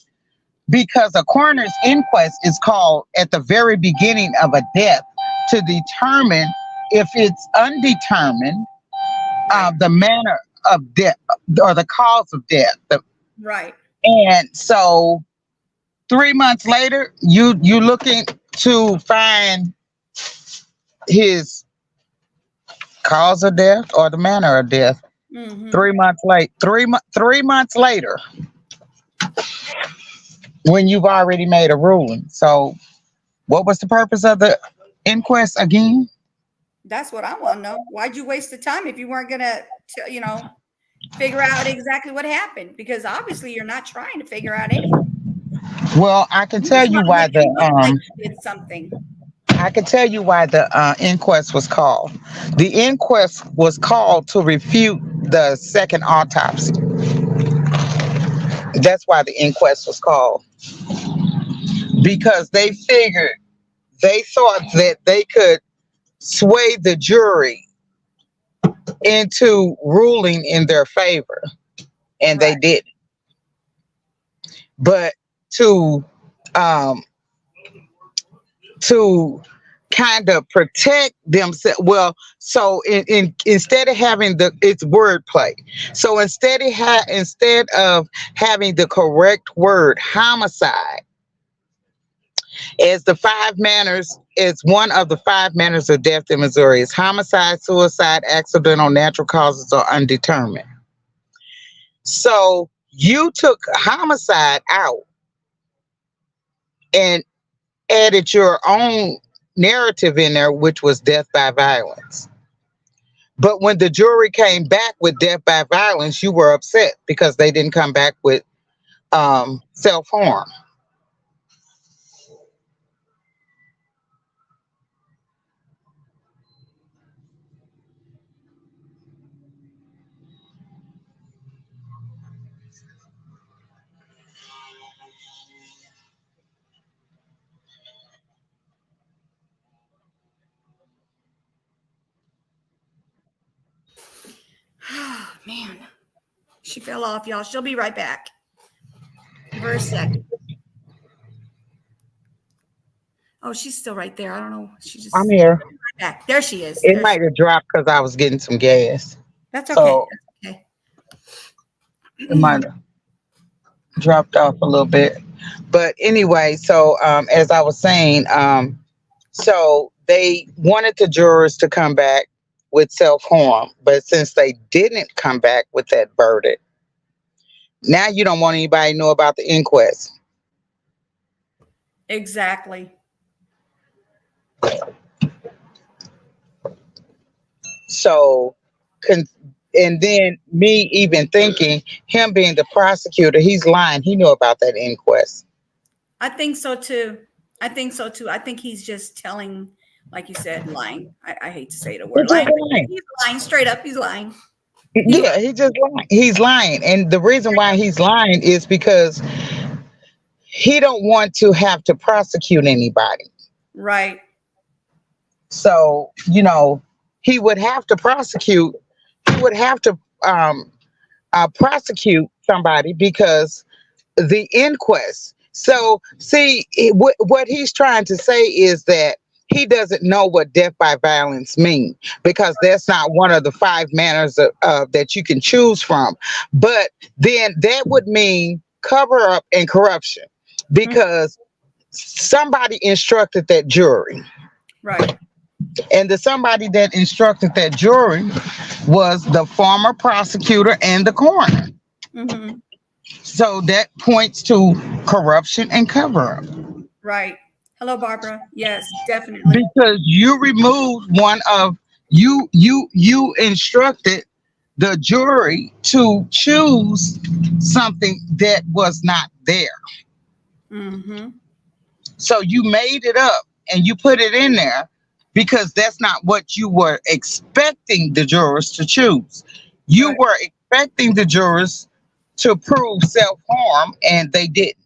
Because a coroner's inquest is called at the very beginning of a death to determine if it's undetermined, the manner of death or the cause of death. Right. And so 3 months later, you looking to find his cause of death or the manner of death. 3 months late. 3 months later, when you've already made a ruling. So what was the purpose of the inquest again? That's what I want to know. Why'd you waste the time if you weren't going to, figure out exactly what happened? Because obviously you're not trying to figure out anything. Well, I can tell you why did something. I I can tell you why the inquest was called. The inquest was called to refute the second autopsy. That's why the inquest was called, because they thought that they could sway the jury into ruling in their favor, and they Right. didn't. But to um, to kind of protect themselves. Well, so instead of having it's wordplay. So instead of having the correct word homicide as the five manners, is one of the five manners of death in Missouri is homicide, suicide, accidental, natural causes, or undetermined. So you took homicide out and added your own narrative in there, which was death by violence. But when the jury came back with death by violence, you were upset because they didn't come back with self harm. Oh, man. She fell off, y'all. She'll be right back. Give her a second. Oh, she's still right there. I don't know. She just I'm here. right back. There she is. It might have dropped because I was getting some gas. That's okay. So That's okay. it might have dropped off a little bit. But anyway, so as I was saying, so they wanted the jurors to come back with self harm, but since they didn't come back with that verdict, now you don't want anybody to know about the inquest. Exactly. So, and then me even thinking him being the prosecutor, he's lying. He knew about that inquest. I think so too. I think so too. I think he's just telling, like you said, lying. I hate to say the word He's just lying. lying. He's lying straight up. He's lying. Yeah, he just lying. He's lying, and the reason why he's lying is because he don't want to have to prosecute anybody. Right. So he would have to prosecute. He would have to prosecute somebody because the inquest. So, see, what he's trying to say is that he doesn't know what death by violence means because that's not one of the five manners that you can choose from. But then that would mean cover up and corruption because somebody instructed that jury. Right. And the somebody that instructed that jury was the former prosecutor and the coroner. Mm-hmm. So that points to corruption and cover up. Right. Hello, Barbara. Yes, definitely. Because you removed one of you instructed the jury to choose something that was not there. Mm-hmm. So you made it up and you put it in there because that's not what you were expecting the jurors to choose. You Right. were expecting the jurors to prove self-harm and they didn't.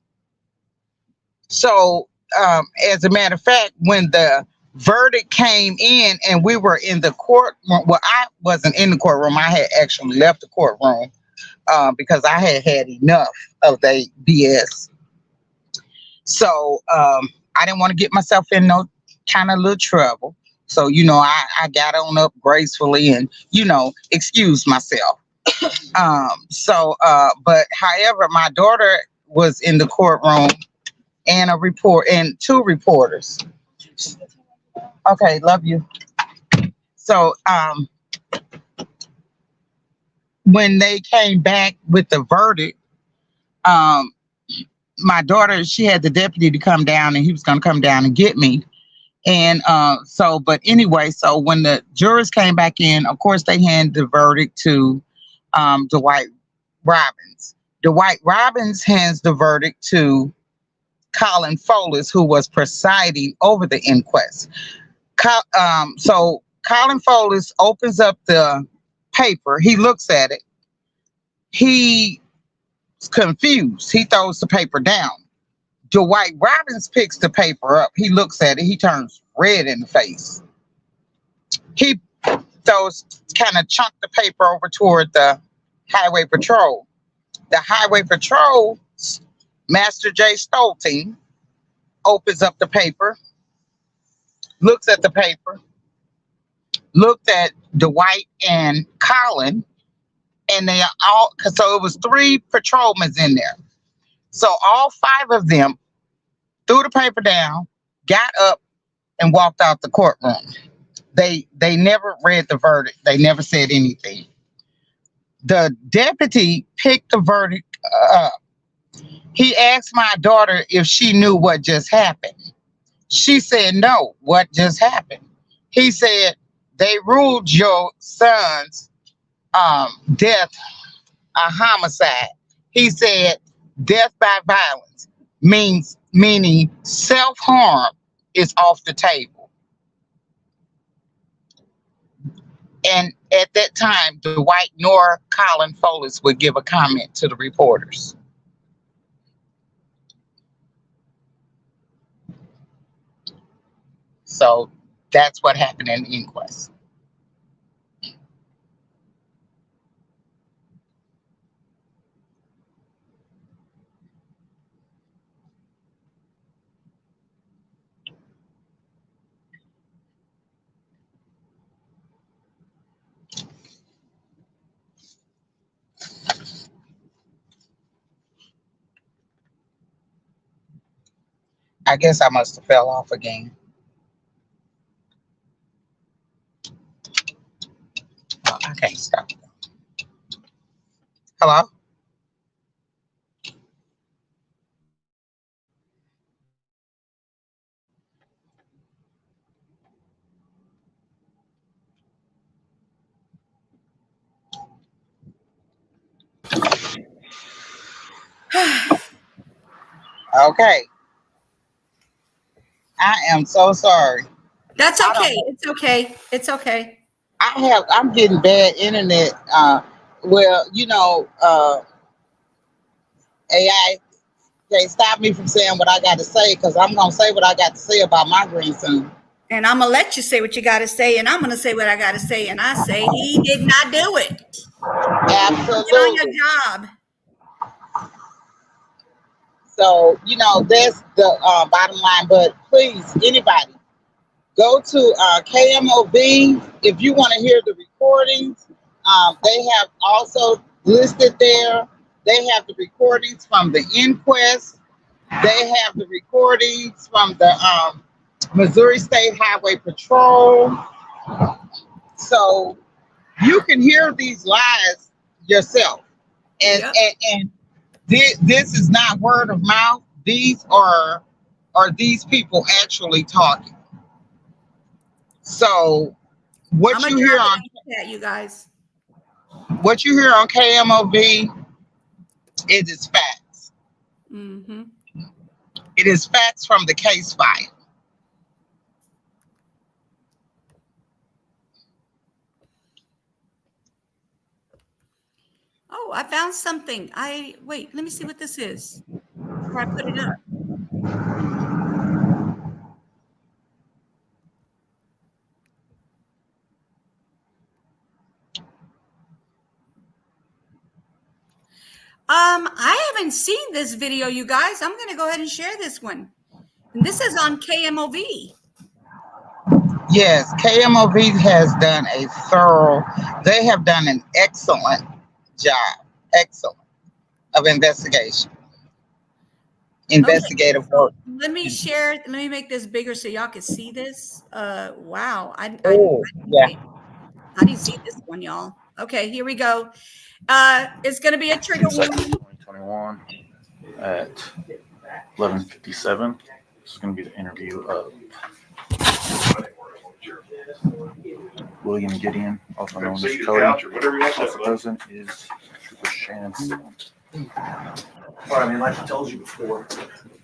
So as a matter of fact, when the verdict came in and we were in the courtroom, well, I wasn't in the courtroom. I had actually left the courtroom because I had had enough of the BS. So I didn't want to get myself in no kind of little trouble. So, I got on up gracefully and, excused myself. But however, my daughter was in the courtroom and two reporters. Okay, love you. So when they came back with the verdict, my daughter, she had the deputy to come down and he was going to come down and get me. And but anyway, so when the jurors came back in, of course, they handed the verdict to Dwight Robbins. Dwight Robbins hands the verdict to Colin Folis, who was presiding over the inquest. So Colin Folis opens up the paper. He looks at it. He's confused. He throws the paper down. Dwight Robbins picks the paper up. He looks at it. He turns red in the face. He throws, kind of chunk the paper over toward the highway patrol. The highway patrol, Master J. Stolting, opens up the paper, looks at the paper, looked at Dwight and Colin, and they all, so it was 3 patrolmen in there. So all 5 of them threw the paper down, got up, and walked out the courtroom. They never read the verdict. They never said anything. The deputy picked the verdict up. He asked my daughter if she knew what just happened. She said, no, what just happened? He said, they ruled your son's death a homicide. He said, death by violence meaning self-harm is off the table. And at that time, Dwight nor Colin Folis would give a comment to the reporters. So that's what happened in the inquest. I guess I must have fell off again. Oh, I can't stop. Hello? Okay. I am so sorry. That's okay. It's okay. It's okay. I'm getting bad internet. Well, AI can't stop me from saying what I got to say, because I'm gonna say what I got to say about my grandson. And I'm gonna let you say what you got to say, and I'm gonna say what I got to say, and I say he did not do it. Absolutely. Get on your job. So that's the bottom line. But please, anybody, go to KMOV if you want to hear the recordings. They have also listed there. They have the recordings from the inquest. They have the recordings from the Missouri State Highway Patrol. So you can hear these lies yourself. And Yep. and this is not word of mouth. These are these people actually talking. So what you hear on you guys. what you hear on KMOV, it is facts. Mm-hmm. It is facts from the case file. Oh, I found something. Wait, let me see what this is before I put it up. I haven't seen this video, you guys. I'm gonna go ahead and share this one. And this is on KMOV. Yes, KMOV has done they have done an excellent job, of investigative work. Let me make this bigger so y'all can see this. Wow. I didn't see this one, y'all. Okay, here we go. It's gonna be a trigger warning. 2021 at 11:57. This is going to be the interview of William Gideon, also known as Cody. Also present is Trooper Shannon. All right, I mean, like I told you before,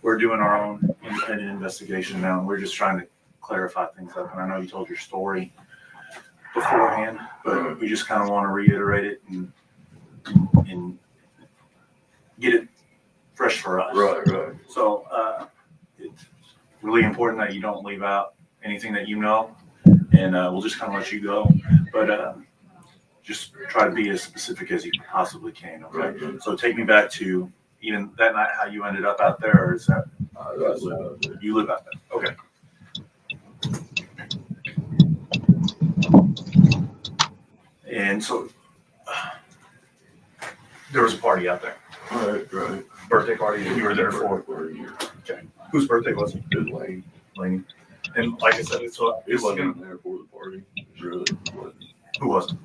we're doing our own independent investigation now, and we're just trying to clarify things up. And I know you told your story beforehand, but we just kind of want to reiterate it and get it fresh for us. Right. So it's really important that you don't leave out anything that you know, and we'll just kind of let you go. But just try to be as specific as you possibly can, okay? Right. So take me back to even that night, how you ended up out there, or is that I live out there. you live out there? Okay. And so there was a party out there, Right. birthday party that you were there for. For a year. Okay. Whose birthday was it? Good lane. Laney. And like I said, It it's wasn't there for the party. It really wasn't. who was it?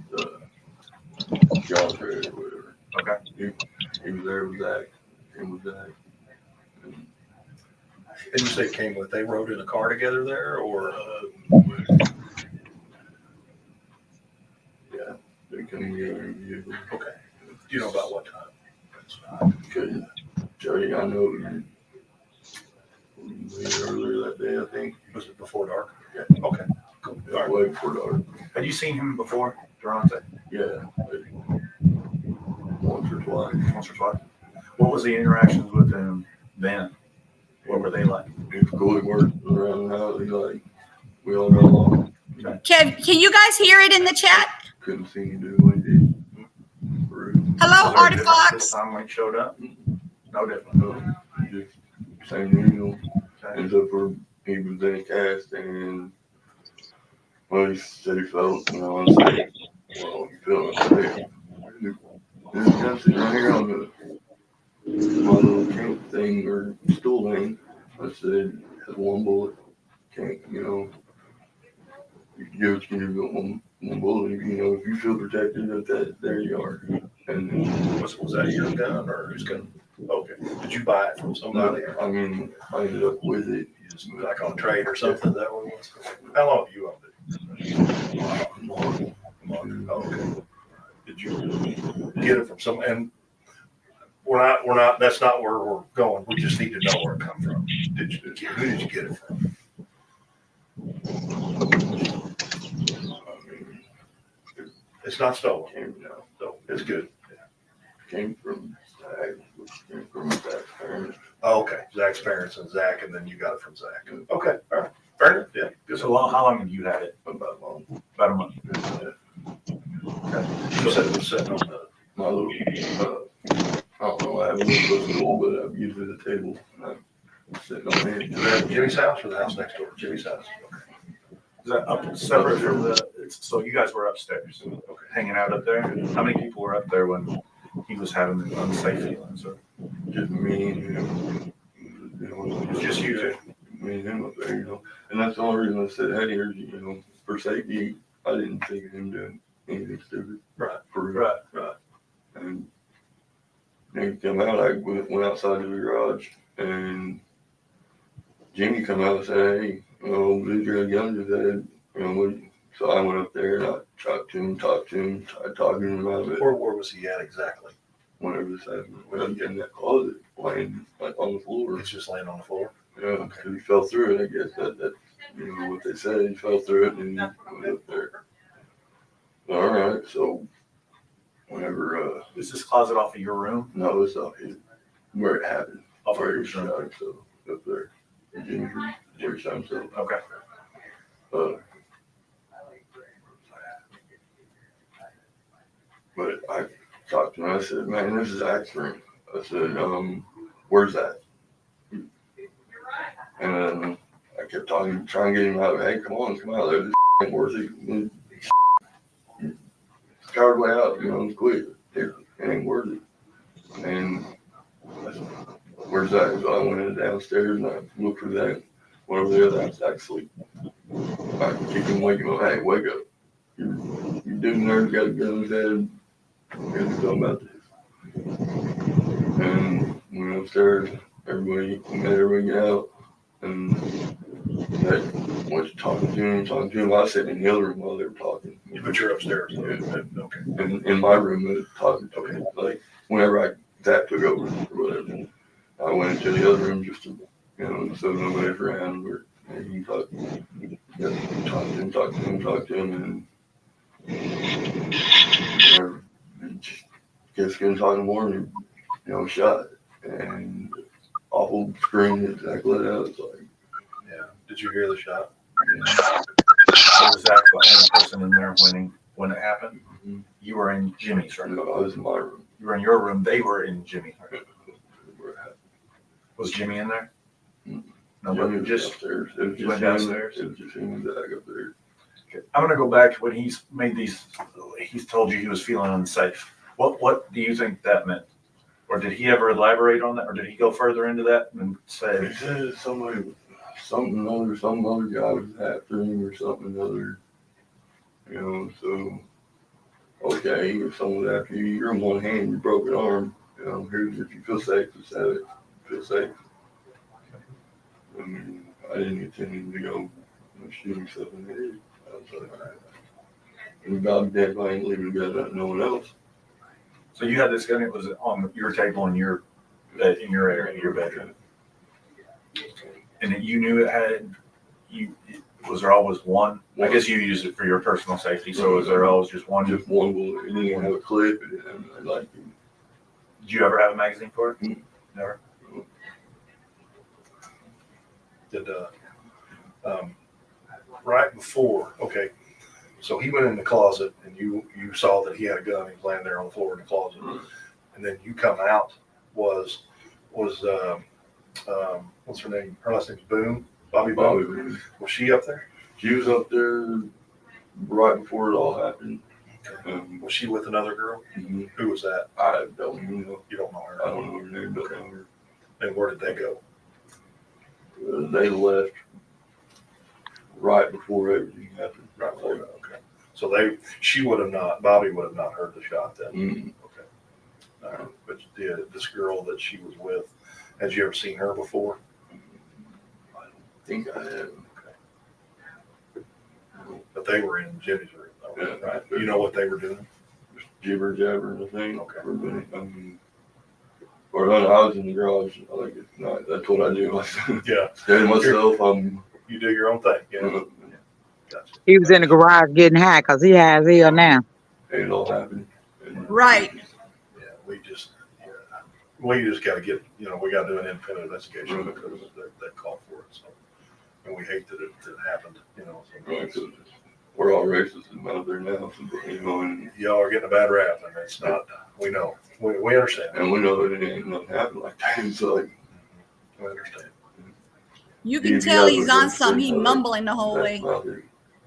Josh or whatever. Okay. He was there with Zach. Him with Zach. And you say came with, they rode in a car together there, or? Yeah, they come together in a vehicle. Okay. Do you know about what time? Couldn't tell you. I know earlier that day, I think. Was it before dark? Yeah. Okay, cool. It was way before dark. Had you seen him before, Derontae? Yeah, like once or twice. Once or twice? What was the interactions with him then? What were they like? If Goy worked around the house, he like, we all got along. Can you guys hear it in the chat? Couldn't see him do what he did. Rude. Hello, Was there a difference Artifacts. this time when he showed up? No different. Just same deal. Okay. Except for he was in a cast and well, he said he felt, you know, I was like, well, you feel it. This guy sitting right here on my little camp thing or stool thing. I said, has one bullet. Can't, you know, you can give it to you one bullet. You know, if you feel protected, there you are. And Was that your gun or whose gun? Okay. Did you buy it from somebody? I mean, I ended up with it. You just like on trade or something? Is that what it was? How long have you owned it? Okay. Did you get it from some, and we're not, that's not where we're going. We just need to know where it come from. Who did you get it from? It's not stolen. So it's good. Came from Zach. Came from Zach's parents. Oh, okay. Zach's parents and Zach, and then you got it from Zach. Okay. All right. Fair enough. Yeah. Good. So how long have you had it? About a month. About a month. You said it was sitting on the. My little, I don't know, I haven't looked at the school, but I'm usually at the table. And I'm sitting on it. Is that Jimmy's house or the house next door? Jimmy's house. Is that up separate from so you guys were upstairs, hanging out up there? How many people were up there when he was having the unsafe feelings? Or? Just me and him. You know, It's just you two. Me and him up there, you know. And that's the only reason I said, hey, here, you know, for safety, I didn't think of him doing anything stupid. Right. For real. Right. And then he come out, I went outside to the garage, and Jimmy come out and said, hey, you know, this girl Young just said, you know, so I went up there and I talked to him, tried talking to him about it. Where was he at exactly? Whenever this happened, when I'm in that closet, laying like on the floor. He's just laying on the floor. Yeah, because he fell through it, I guess that's you know what they said, he fell through it and he went up there. All right, so whenever Is this closet off of your room? no, it's up here where it happened. Off of Where your he shot room. himself up there. Jimmy shot himself. Okay. But I talked to him, I said, man, this is accident. I said, where's that? And then I kept talking, trying to get him out. Hey, come out there. This ain't worth it. Coward way out, you know, quick. It ain't worth it. And I said, where's that? So I went in downstairs and I looked for that. Went over there, that's actually, I keep him waking up. Hey, wake up. You doing there, got a gun in his head. We're going to talk about this. And went upstairs, met everybody get out. And that was talking to him. I was sitting in the other room while they were talking. But you're upstairs. Yeah. Okay. In my room, talking to him. Like, whenever I Zach took over or whatever. I went into the other room just to, so nobody's around. And he talked to him, and whatever. And just couldn't talk anymore, and shot. And awful scream that Zach let out. It's like, Yeah. Did you hear the shot? yeah. Was Zach the only person in there when it happened? Mm-hmm. You were in Jimmy's, right? No, I was in my room. You were in your room. They were in Jimmy's. Right? Was Jimmy in there? Mm-hmm. No, Jimmy but was just downstairs. It was you just went him. downstairs? It was just him and Zach up there. Okay. I'm gonna go back to when he's made these. He's told you he was feeling unsafe. What do you think that meant? Or did he ever elaborate on that? Or did he go further into that and say? He said some other guy was after him or something other. So okay, if someone's after you, you're in one hand, your broken arm. Here's if you feel safe, just have it. Feel safe. I mean, I didn't intend him to go shoot himself in the head. I was like, all right. And God damn, I ain't leaving bed without no one else. So you had this gun. It was on your table in your bed, in your area, in your bedroom, and you knew it had. Was there always one? I guess you used it for your personal safety. So was there always just one? Just one bullet. It didn't have a clip. Did you ever have a magazine for it? Mm. Never. Did right before? Okay. So he went in the closet, and you saw that he had a gun. He was laying there on the floor in the closet, and then you come out. Was what's her name? Her last name's Boone. Bobby Boone. Was she up there? She was up there right before it all happened. Was she with another girl? Mm-hmm. Who was that? I don't even know. You don't know her? I don't know her name, but I know her. And where did they go? They left right before everything happened. Right before that. Okay. So Bobby would have not heard the shot then. Mm-hmm. Okay. But this girl that she was with, had you ever seen her before? I don't think I have. Okay. But they were in Jimmy's room, though, Yeah, right? You know what they were doing? Just jibber jabber and a thing. Okay. I was in the garage. That's what I do. Yeah. Stay to myself. You do your own thing. Yeah. Gotcha. He was in the garage getting high because he has ill now. It all happened. Right. Yeah. We just got to get, we got to do an independent investigation because they called for it. So, and we hate that it happened, So Right, we're all racist out there now, and y'all are getting a bad rap, and it's not. We know. We understand. And we know that it ain't nothing happen like that. It's like, We understand. You can tell he's on some. He mumbling the whole way.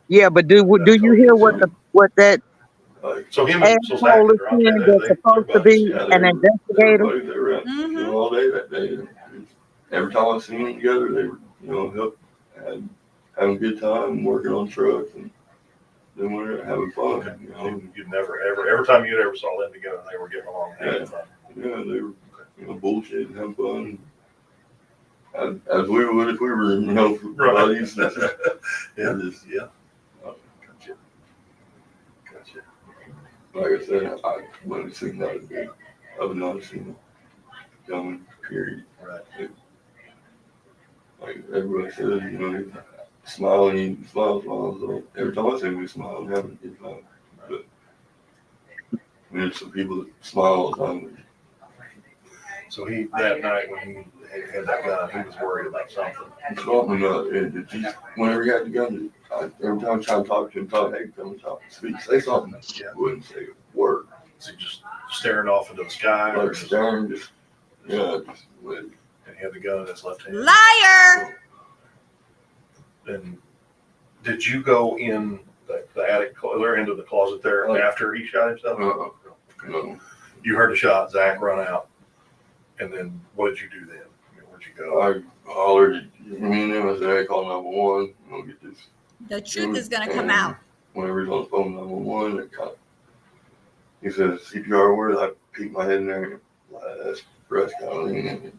Yeah, but do you hear what that So him asshole and so Zach is and Derontae, saying that's supposed to be an investigator? They were out all day that day. Every time I seen them together, they were, having a good time, working on trucks, and then we were having fun. You'd never ever every time you'd ever saw them together, they were getting along and having fun. Yeah, they were, bullshit and having fun. As we would if we were, buddies. Yeah. Yeah. Gotcha. Like I said, I wouldn't have seen that again. I would not have seen it coming, period. Right. Like everybody says, smiling, smile. So every time I see him, he smile and having a good time. But there's some people that smile all the time. So that night when he had that gun, he was worried about something. Whenever he had the gun, every time I try to talk to him, hey, come and talk, speak, say something. Yeah. Wouldn't say a word. So he just staring off into the sky. Like staring, just and he had the gun in his left hand. Liar! And did you go in the attic or into the closet there after he shot himself? No. You heard the shot, Zach run out. And then what did you do then? Where'd you go? I hollered, me and him, I said, hey, call 911. We'll get this. The truth is going to come out. Whenever he's on the phone, 911, he says, CPR word. I peeked my head in there and last breath kind of leaning in.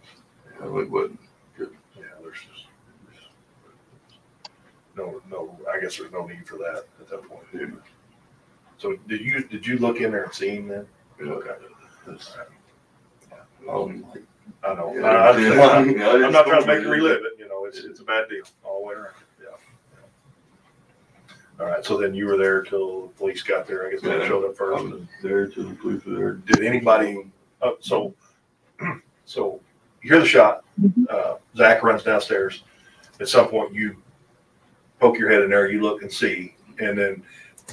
And it wasn't good. Yeah, there's just no, I guess there's no need for that at that point. Yeah. So did you look in there and see him then? Yeah. Okay. Like, I know. yeah, I understand. yeah, I I'm not trying to just make you told relive it. You know, it's a bad deal all the way around. Yeah. All right. So then you were there till the police got there. I guess they showed up I first. was there till the police were there. Did anybody? So you hear the shot. Zach runs downstairs. At some point, you poke your head in there. You look and see. And then,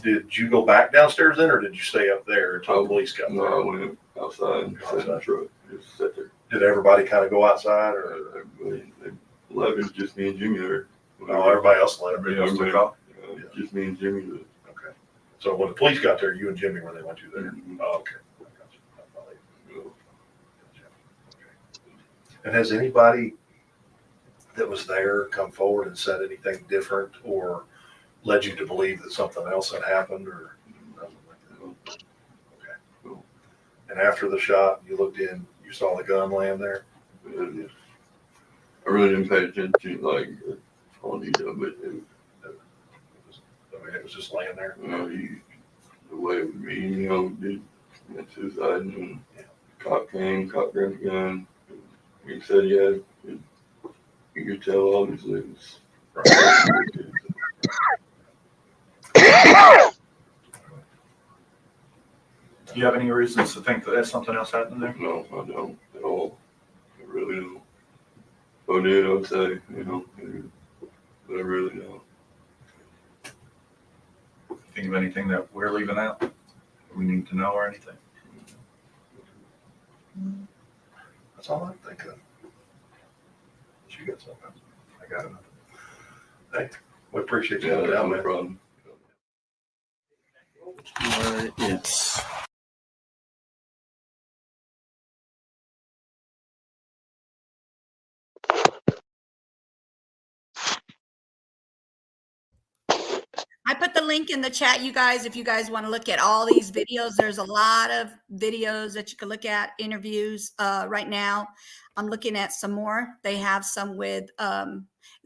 did you go back downstairs then, or did you stay up there until the police got No, there? I went outside and sat in the truck. Just sat there. Did everybody kind of go outside, or Everybody, they left. It was just me and Jimmy there. no? Everybody else left. Everybody else took off? Just me and Jimmy. Okay. So when the police got there, you and Jimmy were they went to there? Mhm. Oh, okay. I got you. And has anybody that was there come forward and said anything different or led you to believe that something else had happened or nothing like that? Okay. And after the shot, you looked in, you saw the gun laying there? Yeah. I really didn't pay attention, like, all detail, but It was just laying there. the way it was mean, did went suicide and cop came, cop grabbed the gun. He said, yeah, you could tell obviously it was Do you have any reasons to think that something else happened there? No, I don't at all. I really don't. If I did, I would say, but I really don't. Think of anything that we're leaving out? That we need to know or anything? That's all I think of. You got something? I got it. Hey, we appreciate you coming down, no man. problem. Yes. I put the link in the chat, you guys, if you guys want to look at all these videos. There's a lot of videos that you can look at, interviews right now. I'm looking at some more. They have some with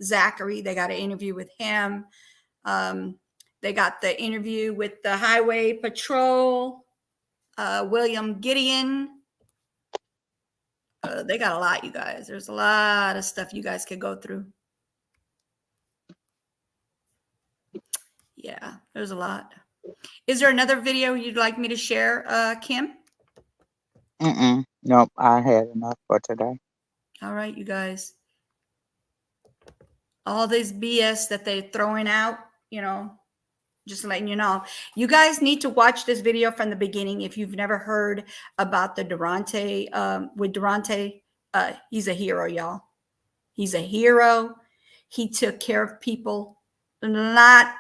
Zachary. They got an interview with him. They got the interview with the Highway Patrol, William Gideon. They got a lot, you guys. There's a lot of stuff you guys could go through. Yeah, there's a lot. Is there another video you'd like me to share, Kim? Nope, I had enough for today. All right, you guys. All this BS that they're throwing out, just letting you know. You guys need to watch this video from the beginning if you've never heard about the Derontae. With Derontae, he's a hero, y'all. He's a hero. He took care of people. Not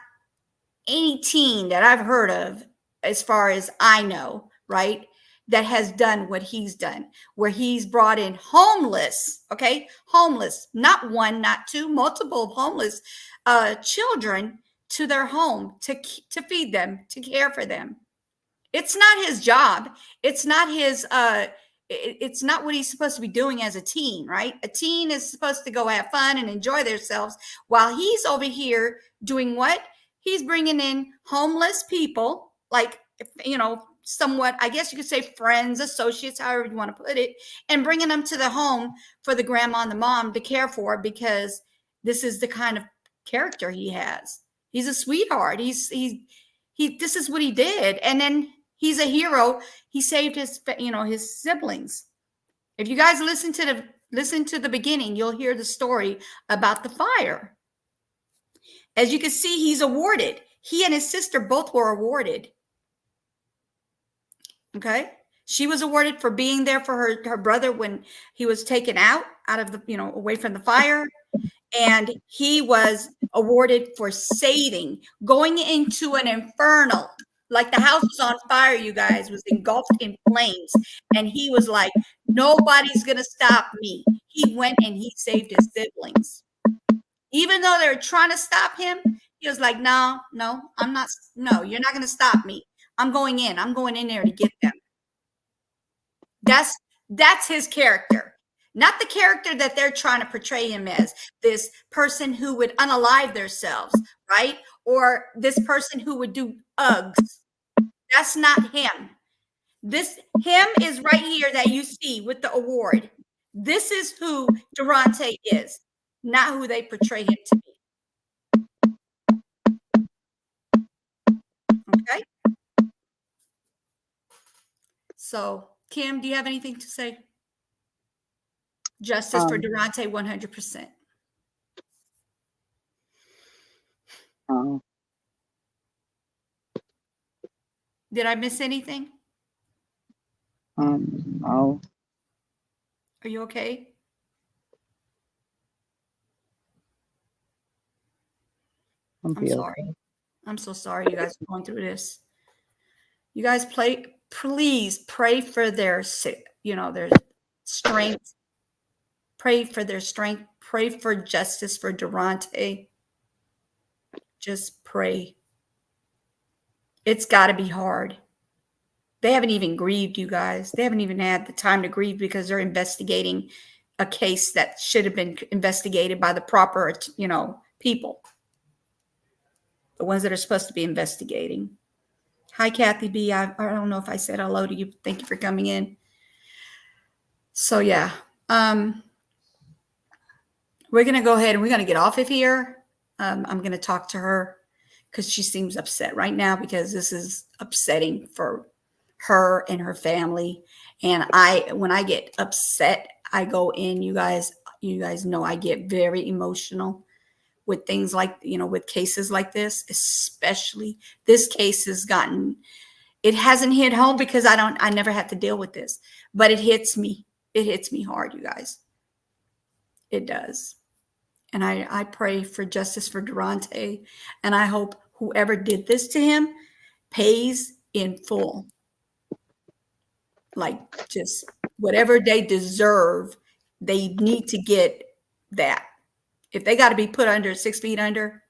any teen that I've heard of, as far as I know, right, that has done what he's done, where he's brought in homeless, okay, homeless, not one, not two, multiple homeless children to their home to feed them, to care for them. It's not his job. It's not his it's not what he's supposed to be doing as a teen, right? A teen is supposed to go have fun and enjoy themselves while he's over here doing what? He's bringing in homeless people, like, somewhat, I guess you could say friends, associates, however you want to put it, and bringing them to the home for the grandma and the mom to care for, because this is the kind of character he has. He's a sweetheart. This is what he did. And then he's a hero. He saved his siblings. If you guys listen to the beginning, you'll hear the story about the fire. As you can see, he's awarded. He and his sister both were awarded. Okay. She was awarded for being there for her brother when he was taken out of the, away from the fire. And he was awarded for saving, going into an infernal, like the house was on fire, you guys, was engulfed in flames. And he was like, nobody's going to stop me. He went and he saved his siblings. Even though they were trying to stop him, he was like, no, I'm not. No, you're not going to stop me. I'm going in. I'm going in there to get them. That's his character. Not the character that they're trying to portray him as, this person who would unalive themselves, right? Or this person who would do Uggs. That's not him. Him is right here that you see with the award. This is who Derontae is, not who they portray him to be. Okay. So, Kim, do you have anything to say? Justice for Derontae, 100%. Did I miss anything? No. Are you okay? I'm sorry. I'm so sorry you guys are going through this. You guys please pray for their strength. Pray for their strength. Pray for justice for Derontae. Just pray. It's got to be hard. They haven't even grieved, you guys. They haven't even had the time to grieve because they're investigating a case that should have been investigated by the proper, people. The ones that are supposed to be investigating. Hi, Kathy B. I don't know if I said hello to you. Thank you for coming in. So, yeah. We're going to go ahead and we're going to get off of here. I'm going to talk to her because she seems upset right now because this is upsetting for her and her family. And when I get upset, I go in, you guys know I get very emotional with things like, with cases like this, especially this case it hasn't hit home because I never had to deal with this, but it hits me. It hits me hard, you guys. It does. And I pray for justice for Derontae. And I hope whoever did this to him pays in full. Like just whatever they deserve, they need to get that. If they got to be put under 6 feet under,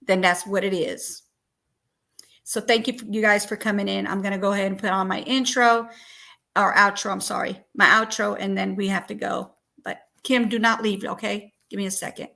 then that's what it is. So thank you guys for coming in. I'm going to go ahead and put on my outro, my outro, and then we have to go. But Kim, do not leave, okay? Give me a second.